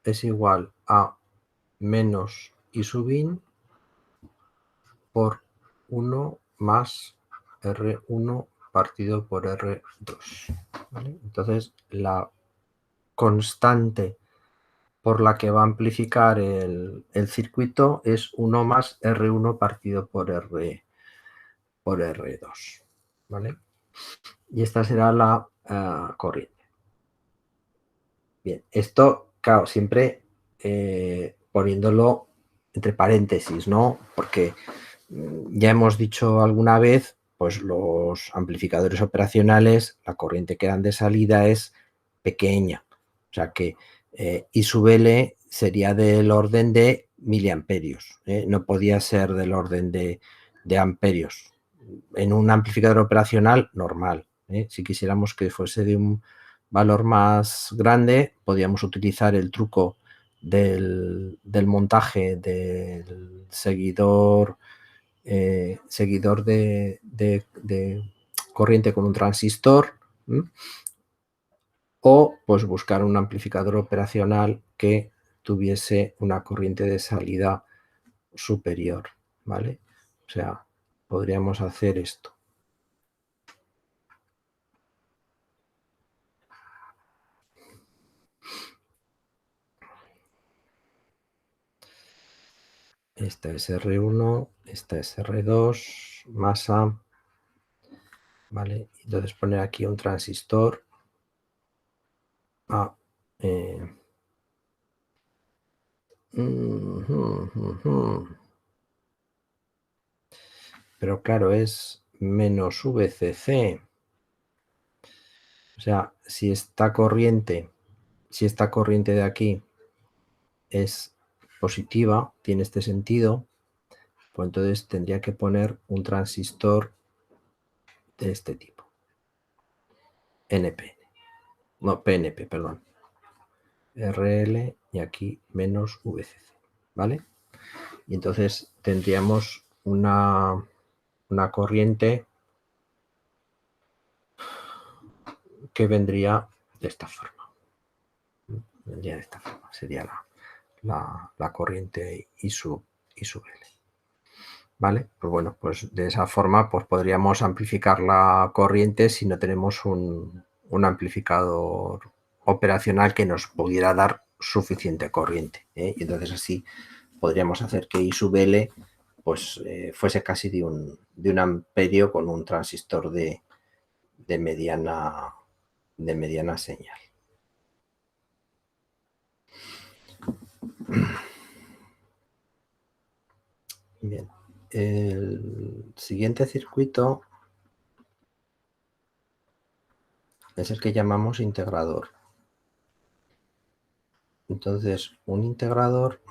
es igual a menos I sub in por 1 más R1 partido por R2. ¿Vale? Entonces, la constante por la que va a amplificar el circuito es 1 más R1 partido por R2. ¿Vale? Y esta será la corriente. Bien, esto, claro, siempre poniéndolo entre paréntesis, ¿no? Porque ya hemos dicho alguna vez, pues los amplificadores operacionales, la corriente que dan de salida es pequeña. O sea que I sub L sería del orden de miliamperios, no podía ser del orden de amperios. En un amplificador operacional normal, si quisiéramos que fuese de un valor más grande, podríamos utilizar el truco del montaje del seguidor de corriente con un transistor, o pues buscar un amplificador operacional que tuviese una corriente de salida superior, ¿vale? O sea, podríamos hacer esto. Esta es R1, esta es R2, masa, ¿vale? Entonces poner aquí un transistor a... pero claro, es menos VCC. O sea, si esta corriente de aquí es positiva, tiene este sentido, pues entonces tendría que poner un transistor de este tipo. NPN. No, PNP, perdón. RL y aquí menos VCC, ¿vale? Y entonces tendríamos una corriente que vendría de esta forma. Vendría de esta forma. Sería la corriente I sub L. ¿Vale? Pues bueno, pues de esa forma pues podríamos amplificar la corriente si no tenemos un amplificador operacional que nos pudiera dar suficiente corriente, y entonces así podríamos hacer que I sub L pues fuese casi de un amperio con un transistor de mediana señal. Bien, el siguiente circuito es el que llamamos integrador. Entonces, un integrador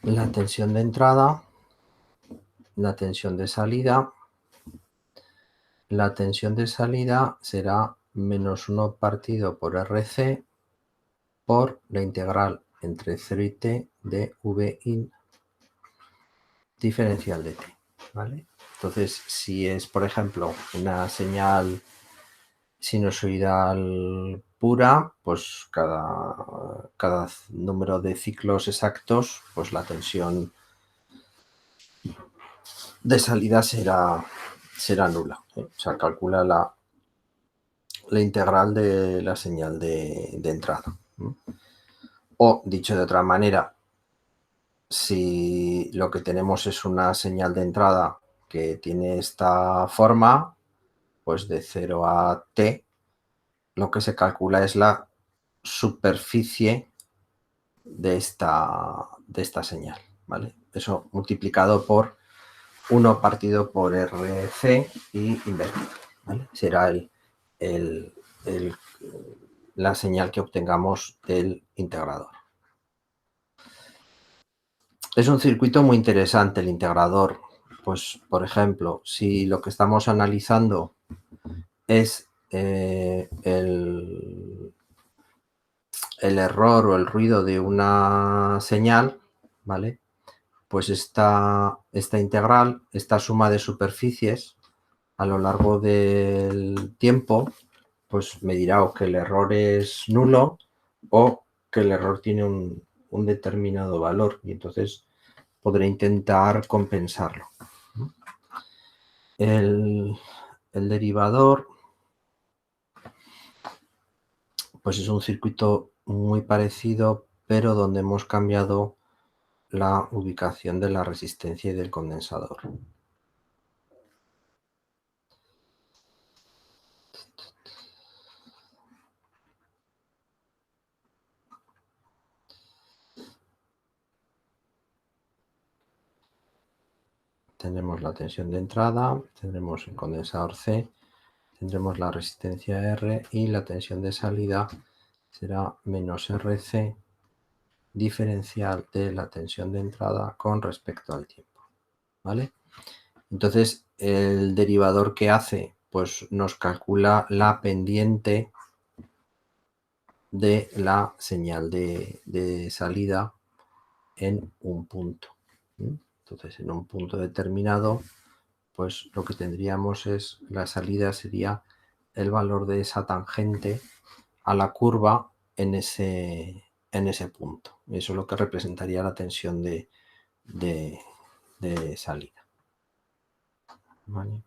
la tensión de entrada, la tensión de salida. La tensión de salida será menos 1 partido por RC por la integral entre 0 y t de V in diferencial de t, ¿vale? Entonces, si es, por ejemplo, una señal sinusoidal pura, pues cada número de ciclos exactos, pues la tensión de salida será nula, ¿eh? O sea, calcula la integral de la señal de entrada. O, dicho de otra manera, si lo que tenemos es una señal de entrada que tiene esta forma, pues de 0 a t, lo que se calcula es la superficie de esta señal, ¿vale? Eso multiplicado por 1 partido por RC y invertido, ¿vale? Será la señal que obtengamos del integrador. Es un circuito muy interesante el integrador. Pues, por ejemplo, si lo que estamos analizando es el error o el ruido de una señal, ¿vale? Pues esta integral, esta suma de superficies a lo largo del tiempo, pues me dirá o que el error es nulo o que el error tiene un determinado valor, y entonces podré intentar compensarlo. El derivador, pues es un circuito muy parecido, pero donde hemos cambiado la ubicación de la resistencia y del condensador. Tendremos la tensión de entrada, tendremos el condensador C, tendremos la resistencia R y la tensión de salida será menos RC diferencial de la tensión de entrada con respecto al tiempo, ¿vale? Entonces, el derivador que hace, pues nos calcula la pendiente de la señal de salida en un punto. Entonces, en un punto determinado, pues lo que tendríamos es, la salida sería el valor de esa tangente a la curva en ese punto. Eso es lo que representaría la tensión de salida. ¿Vale?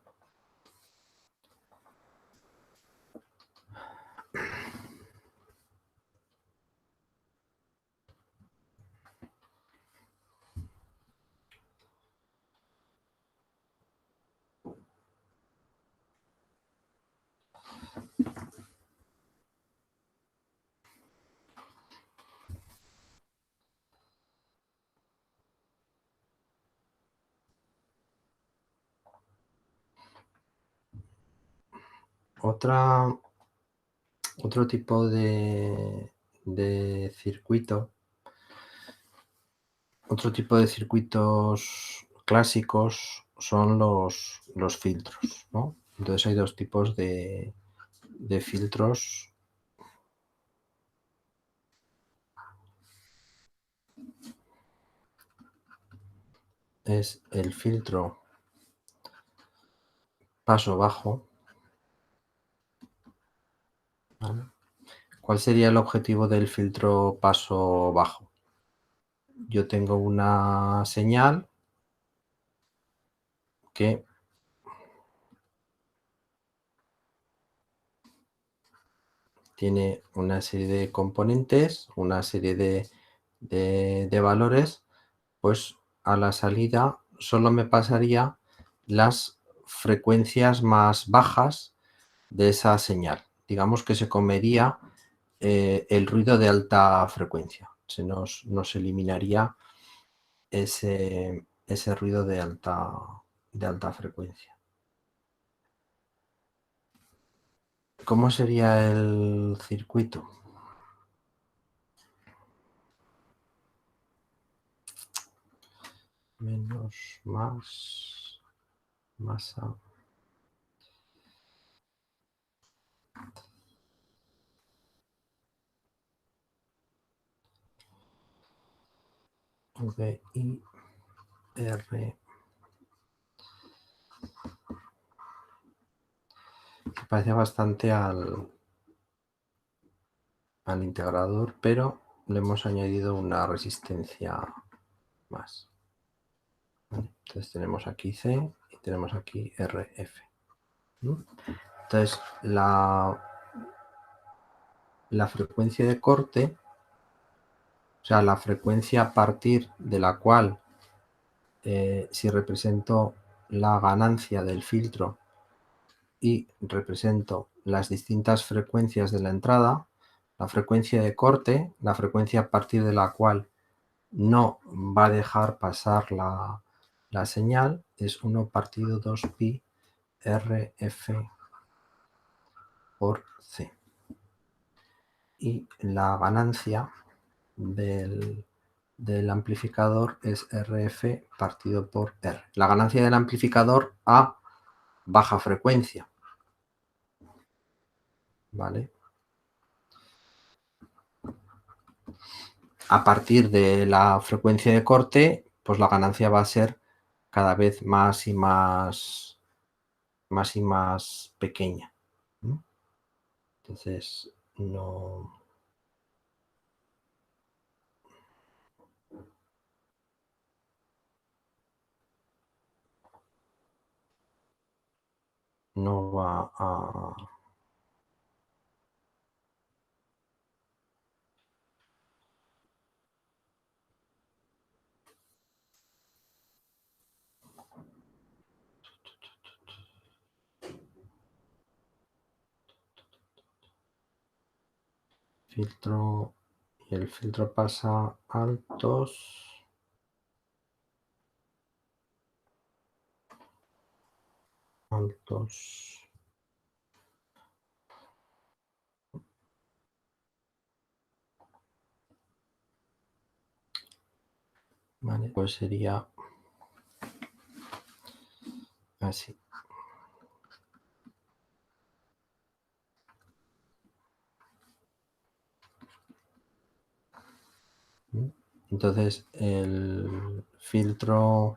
Otro tipo de circuito, otro tipo de circuitos clásicos son los filtros, ¿no? Entonces hay dos tipos de filtros. Es el filtro paso bajo, ¿vale? ¿Cuál sería el objetivo del filtro paso bajo? Yo tengo una señal que tiene una serie de componentes, una serie de valores, pues a la salida solo me pasaría las frecuencias más bajas de esa señal. Digamos que se comería el ruido de alta frecuencia. Nos eliminaría ese ruido de alta frecuencia. ¿Cómo sería el circuito? Menos, más, masa. V, I, R. Se parece bastante al integrador, pero le hemos añadido una resistencia más. ¿Vale? Entonces tenemos aquí C y tenemos aquí RF. Entonces la frecuencia de corte sea, la frecuencia a partir de la cual, si represento la ganancia del filtro y represento las distintas frecuencias de la entrada, la frecuencia de corte, la frecuencia a partir de la cual no va a dejar pasar la señal, es 1 partido 2 pi RF por C. Y la ganancia del amplificador es RF partido por R. La ganancia del amplificador a baja frecuencia, ¿vale? A partir de la frecuencia de corte, pues la ganancia va a ser cada vez más y más pequeña. Entonces, no va a... filtro, y el filtro pasa altos. Vale, pues sería así. Entonces el filtro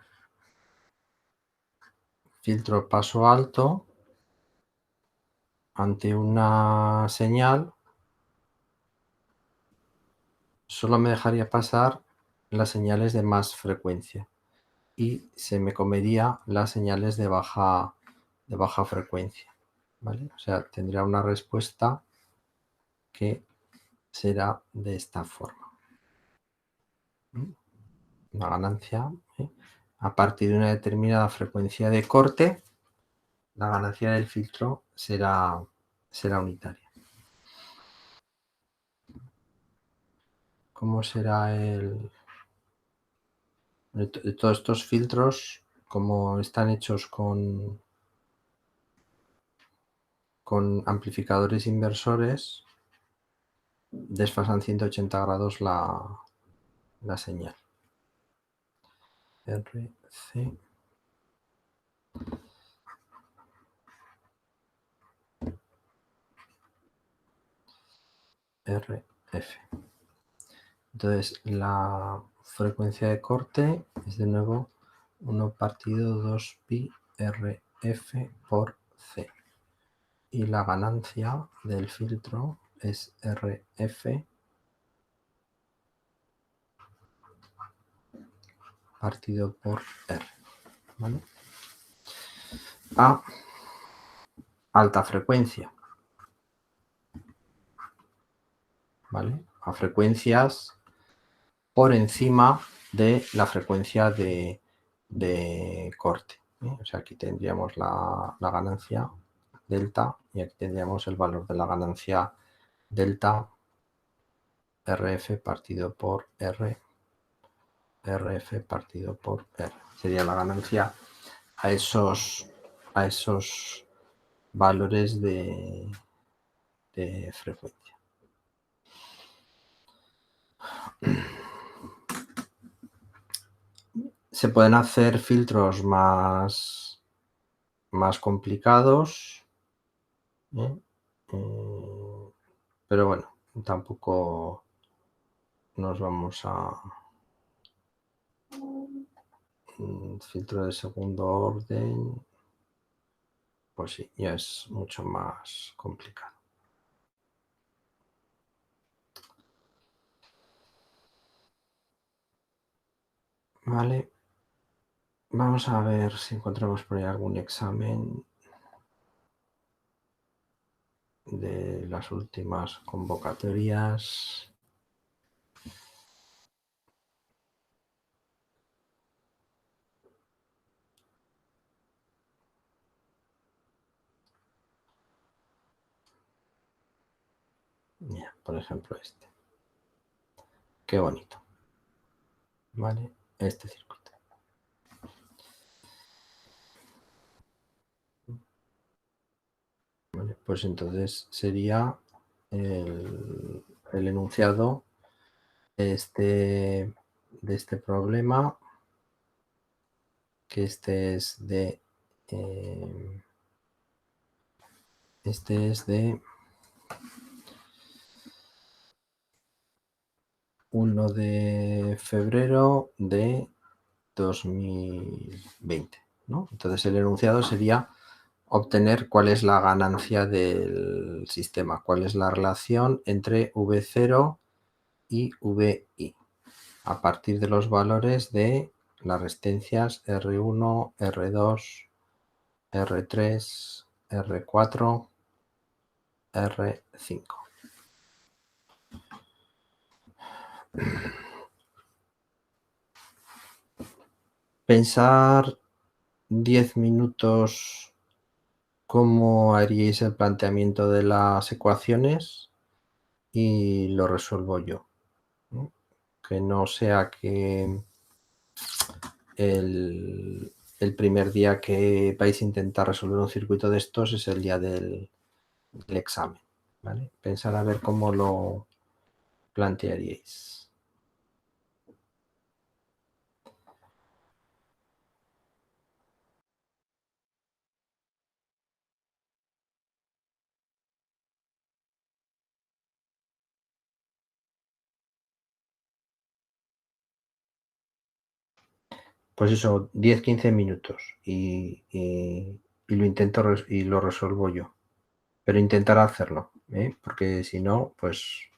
paso alto ante una señal solo me dejaría pasar las señales de más frecuencia y se me comería las señales de baja frecuencia, ¿vale? O sea, tendría una respuesta que será de esta forma. La ganancia, a partir de una determinada frecuencia de corte, la ganancia del filtro será unitaria. ¿Cómo será todos estos filtros, como están hechos con amplificadores inversores, desfasan 180 grados la señal. RC. RF. Entonces la frecuencia de corte es de nuevo 1 partido 2 pi RF por C. Y la ganancia del filtro es RF partido por R. ¿Vale? A alta frecuencia. ¿Vale? A frecuencias por encima de la frecuencia de corte. O sea, aquí tendríamos la ganancia delta y aquí tendríamos el valor de la ganancia delta RF partido por R, RF partido por R. Sería la ganancia a esos valores de frecuencia. Se pueden hacer filtros más complicados, pero bueno, tampoco nos vamos a filtro de segundo orden, pues sí, ya es mucho más complicado. Vale, vamos a ver si encontramos por ahí algún examen de las últimas convocatorias. por ejemplo este. Qué bonito. ¿Vale? Este circuito. ¿Vale? Pues entonces sería el enunciado de este problema, que este es de 1 de febrero de 2020, ¿no? Entonces el enunciado sería obtener cuál es la ganancia del sistema, cuál es la relación entre V0 y VI, a partir de los valores de las resistencias R1, R2, R3, R4, R5. Pensar 10 minutos cómo haríais el planteamiento de las ecuaciones y lo resuelvo yo, ¿no? Que no sea que el primer día que vais a intentar resolver un circuito de estos es el día del examen, ¿vale? Pensar a ver cómo lo plantearíais. Pues eso, 10-15 minutos y lo intento y lo resuelvo yo. Pero intentar hacerlo, ¿eh? Porque si no, pues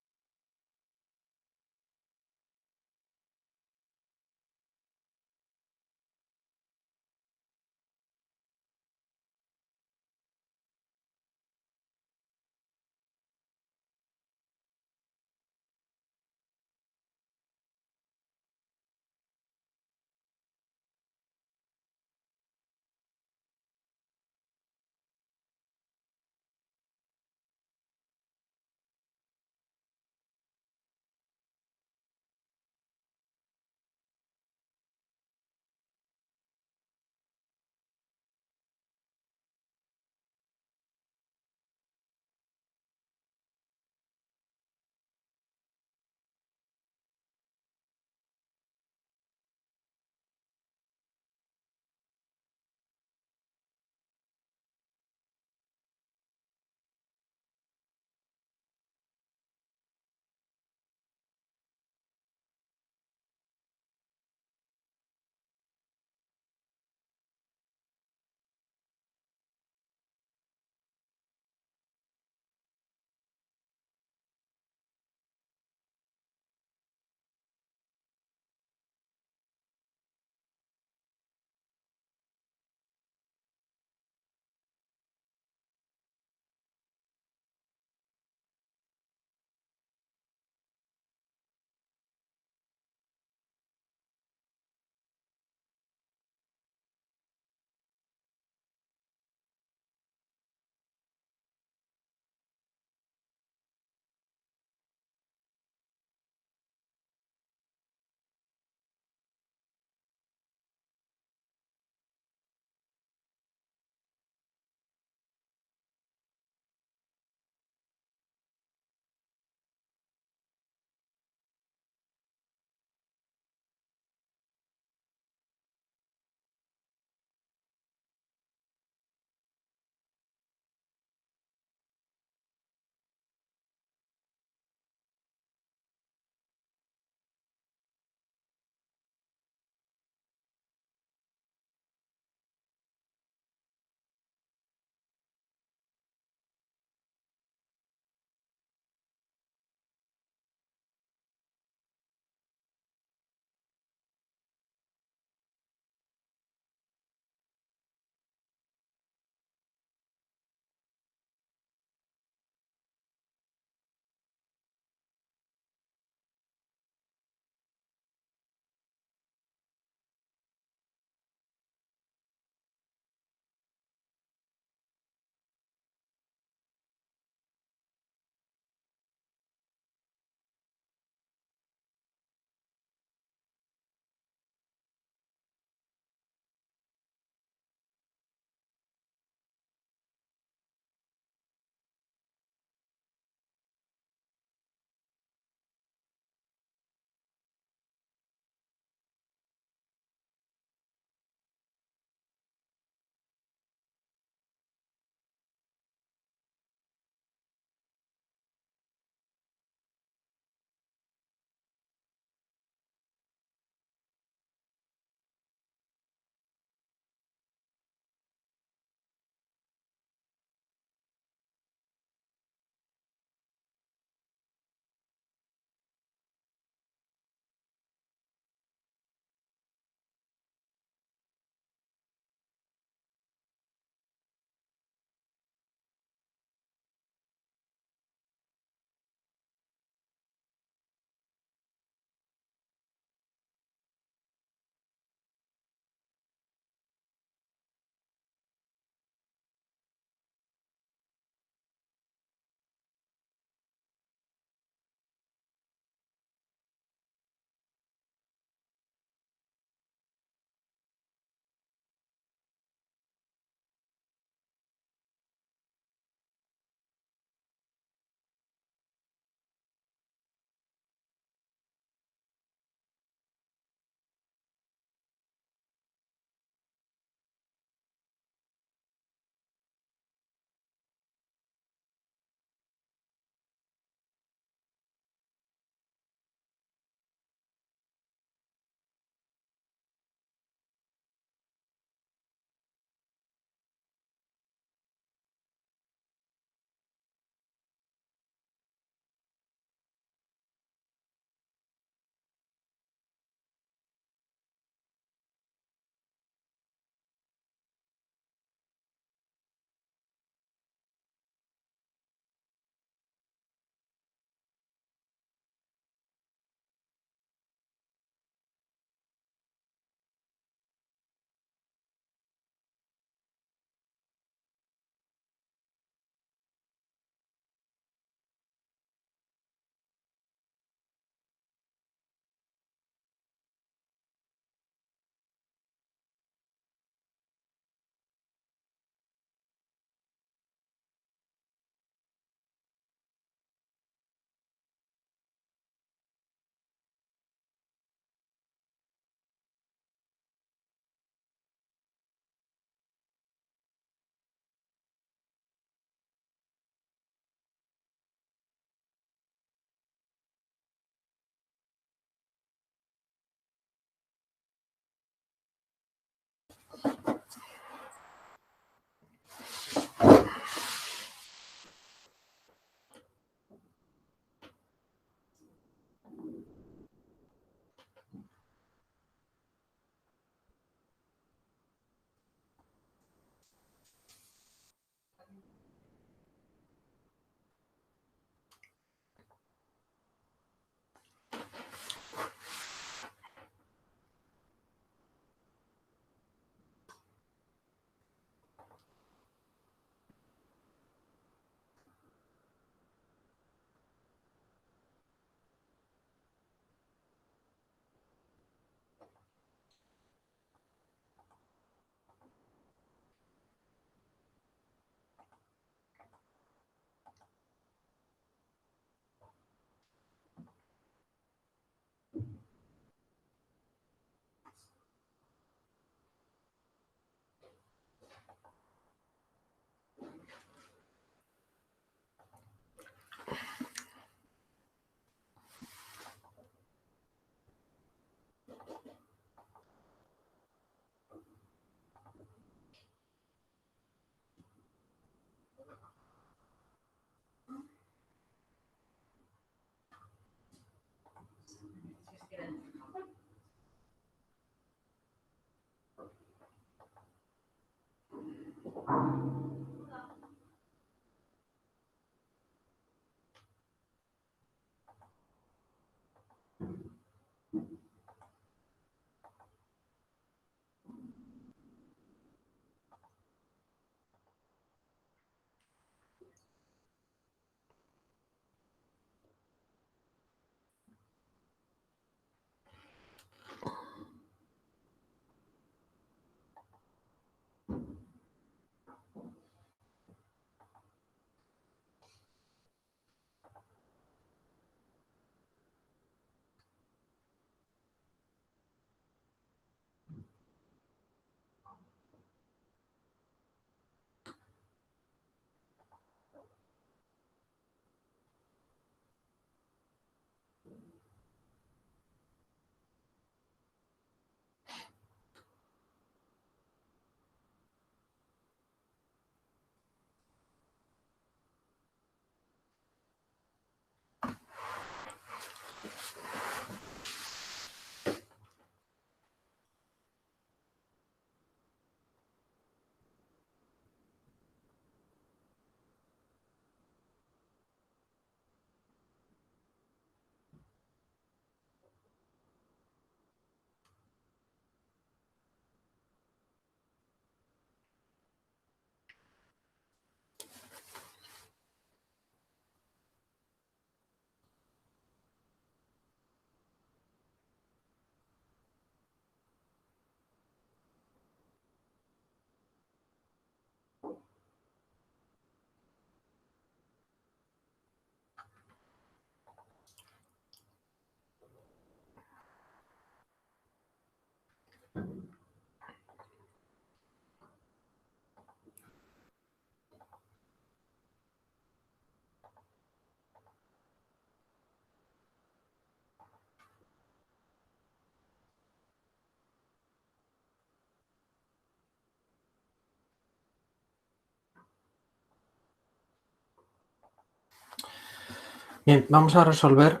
Bien, vamos a resolver.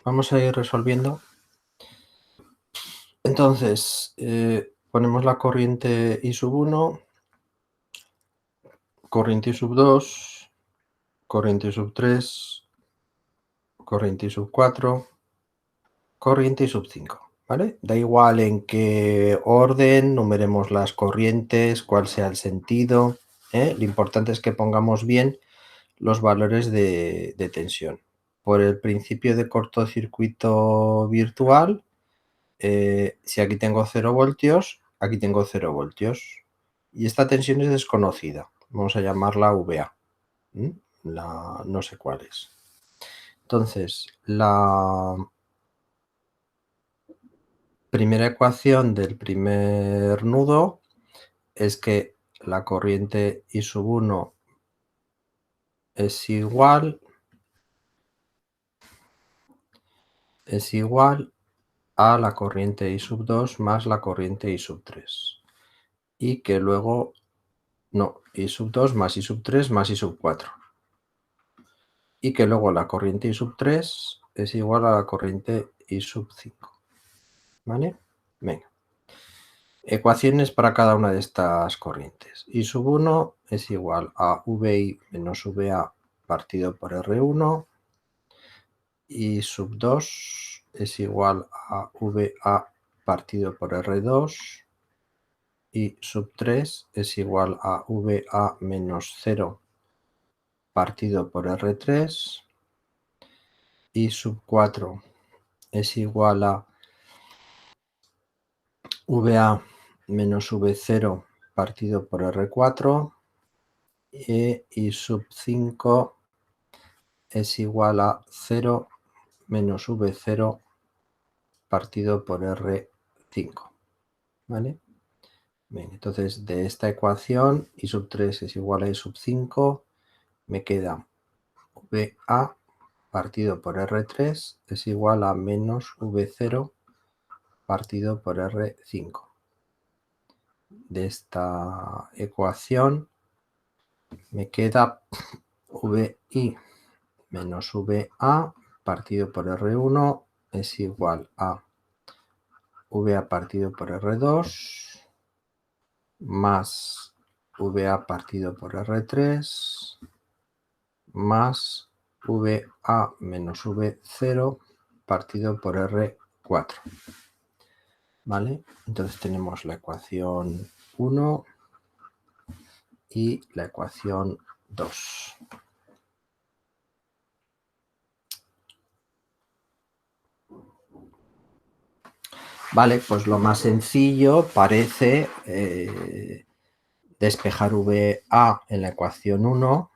Vamos a ir resolviendo. Entonces, ponemos la corriente I sub 1, corriente I sub 2, corriente I sub 3, corriente I sub 4, corriente I sub 5. ¿Vale? Da igual en qué orden numeremos las corrientes, cuál sea el sentido. Lo importante es que pongamos bien los valores de tensión. Por el principio de cortocircuito virtual, si aquí tengo 0 voltios, aquí tengo 0 voltios. Y esta tensión es desconocida. Vamos a llamarla VA. No sé cuál es. Entonces, la primera ecuación del primer nudo es que la corriente I sub 1 es igual a la corriente I sub 2 más la corriente I sub 3. Y que luego, no, I sub 2 más I sub 3 más I sub 4. Y que luego la corriente I sub 3 es igual a la corriente I sub 5. ¿Vale? Venga. Ecuaciones para cada una de estas corrientes. I sub 1 es igual a VI menos VA partido por R1. I sub 2 es igual a VA partido por R2. I sub 3 es igual a VA menos 0 partido por R3. I sub 4 es igual a VA menos V0 partido por R4. Y I sub 5 es igual a 0 menos V0 partido por R5. ¿Vale? Bien, entonces de esta ecuación I sub 3 es igual a I sub 5, me queda VA partido por R3 es igual a menos V0 partido por R5. De esta ecuación me queda VI menos VA partido por R1 es igual a VA partido por R2 más VA partido por R3 más VA menos V0 partido por R4. ¿Vale? Entonces tenemos la ecuación 1 y la ecuación 2. Vale, pues lo más sencillo parece despejar VA en la ecuación 1.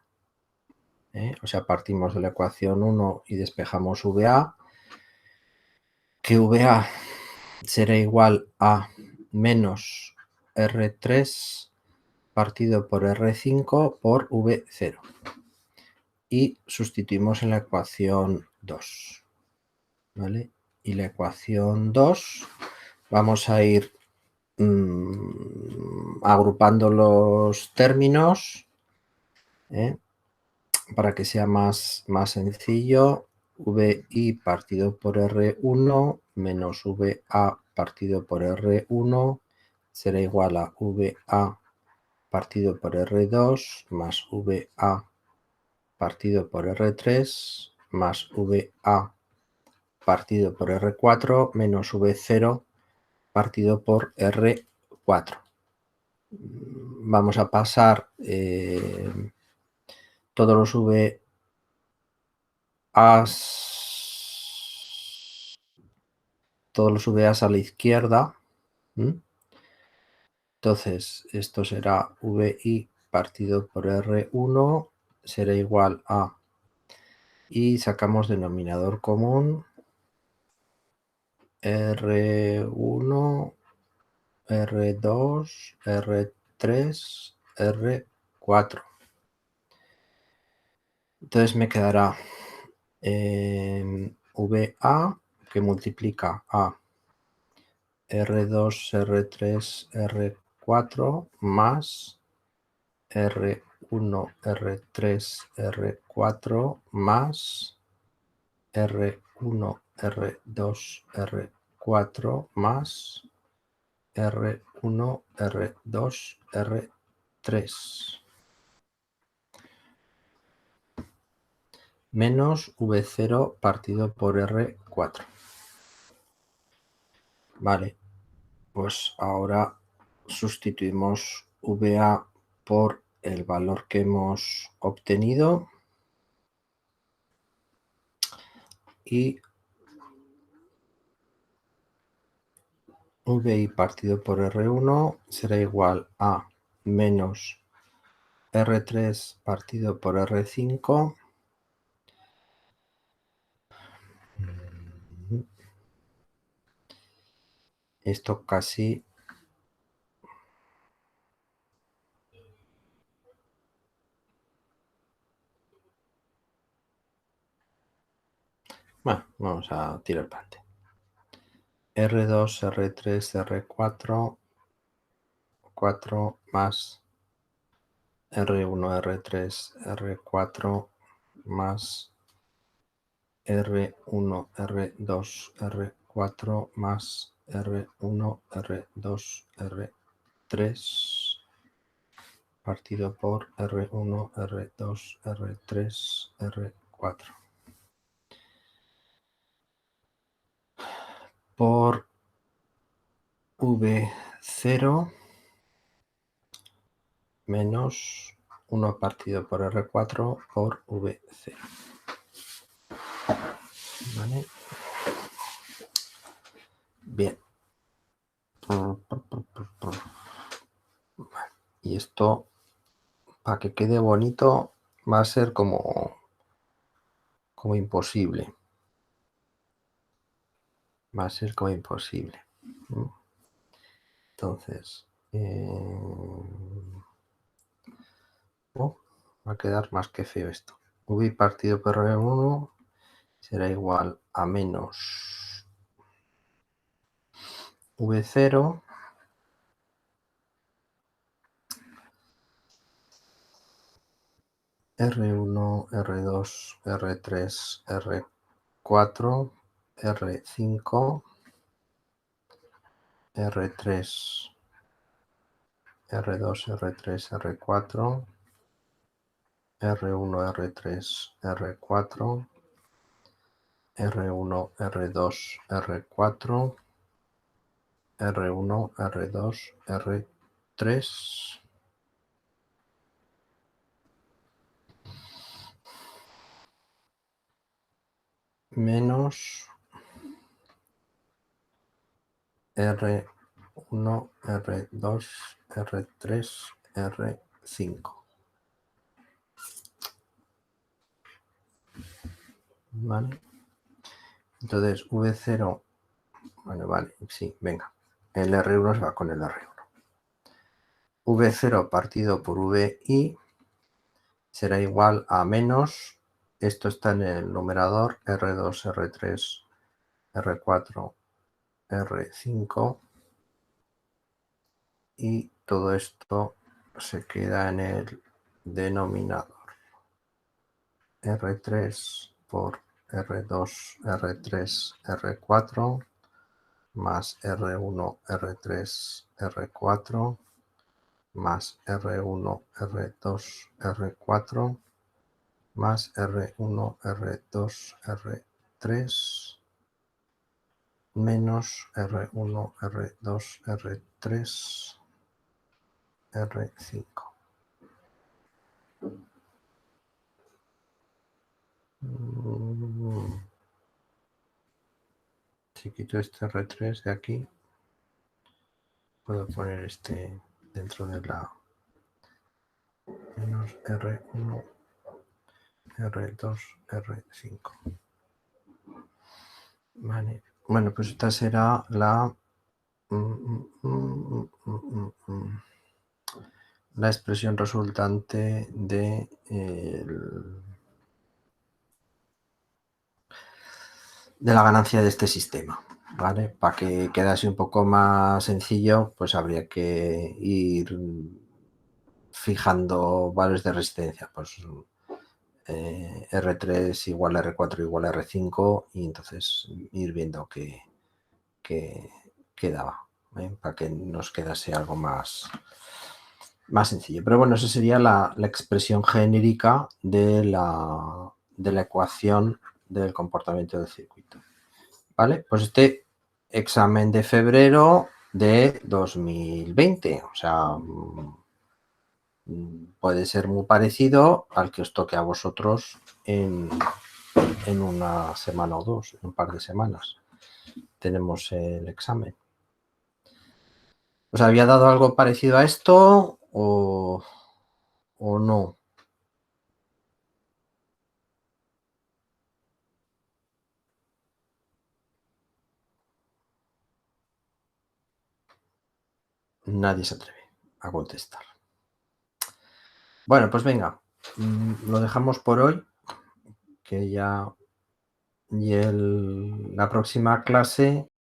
O sea, partimos de la ecuación 1 y despejamos VA. Que VA será igual a menos R3 partido por R5 por V0. Y sustituimos en la ecuación 2. ¿Vale? Y la ecuación 2 vamos a ir agrupando los términos para que sea más sencillo. VI partido por R1 menos VA partido por R1 será igual a VA partido por R2 más VA partido por R3 más VA partido por R4 menos V0 partido por R4. Vamos a pasar todos los VAs a la izquierda. Entonces, esto será VI partido por R1 será igual a, y sacamos denominador común, R1, R2, R3, R4. Entonces me quedará VA que multiplica a R2, R3, R4 más R1, R3, R4 más R1, R2, R4 más R1, R2, R3 menos V0 partido por R4. Vale, pues ahora sustituimos VA por el valor que hemos obtenido y VI partido por R1 será igual a menos R3 partido por R5 esto casi bueno, vamos a tirar para adelante. R2, R3, R4 4 más R1, R3, R4 más R1, R2, R4 más R1, R2, R3 partido por R1, R2, R3, R4 por V0 menos 1 partido por R4 por V0. ¿Vale? Bien. Y esto, para que quede bonito, va a ser como imposible. Va a ser como imposible. Entonces, va a quedar más que feo esto. V partido por R1 será igual a menos V0 R1, R2, R3, R4, R5, R3, R2, R3, R4, R1, R3, R4, R1, R2, R4, R1, R2, R3, menos R1, R2, R3, R5. ¿Vale? Entonces, V0, bueno, vale, sí, venga. El R1 se va con el R1. V0 partido por VI será igual a menos, esto está en el numerador, R2, R3, R4, R5, y todo esto se queda en el denominador. R3 por R2, R3, R4, más R1, R3, R4, más R1, R2, R4, más R1, R2, R3, menos R1, R2, R3, R5. Si quito este R3 de aquí, puedo poner este dentro de la menos R1, R2, R5. Vale. Bueno, pues esta será la la expresión resultante de la ganancia de este sistema, ¿vale? Para que quedase un poco más sencillo, pues habría que ir fijando valores de resistencia, pues R3 igual a R4 igual a R5, y entonces ir viendo qué daba, para que nos quedase algo más sencillo. Pero bueno, esa sería la expresión genérica de la ecuación del comportamiento del circuito. ¿Vale? Pues este examen de febrero de 2020, o sea, puede ser muy parecido al que os toque a vosotros en una semana o dos, en un par de semanas. Tenemos el examen. ¿Os había dado algo parecido a esto o no? Nadie se atreve a contestar. Bueno, pues venga, lo dejamos por hoy, que ya... Y la próxima clase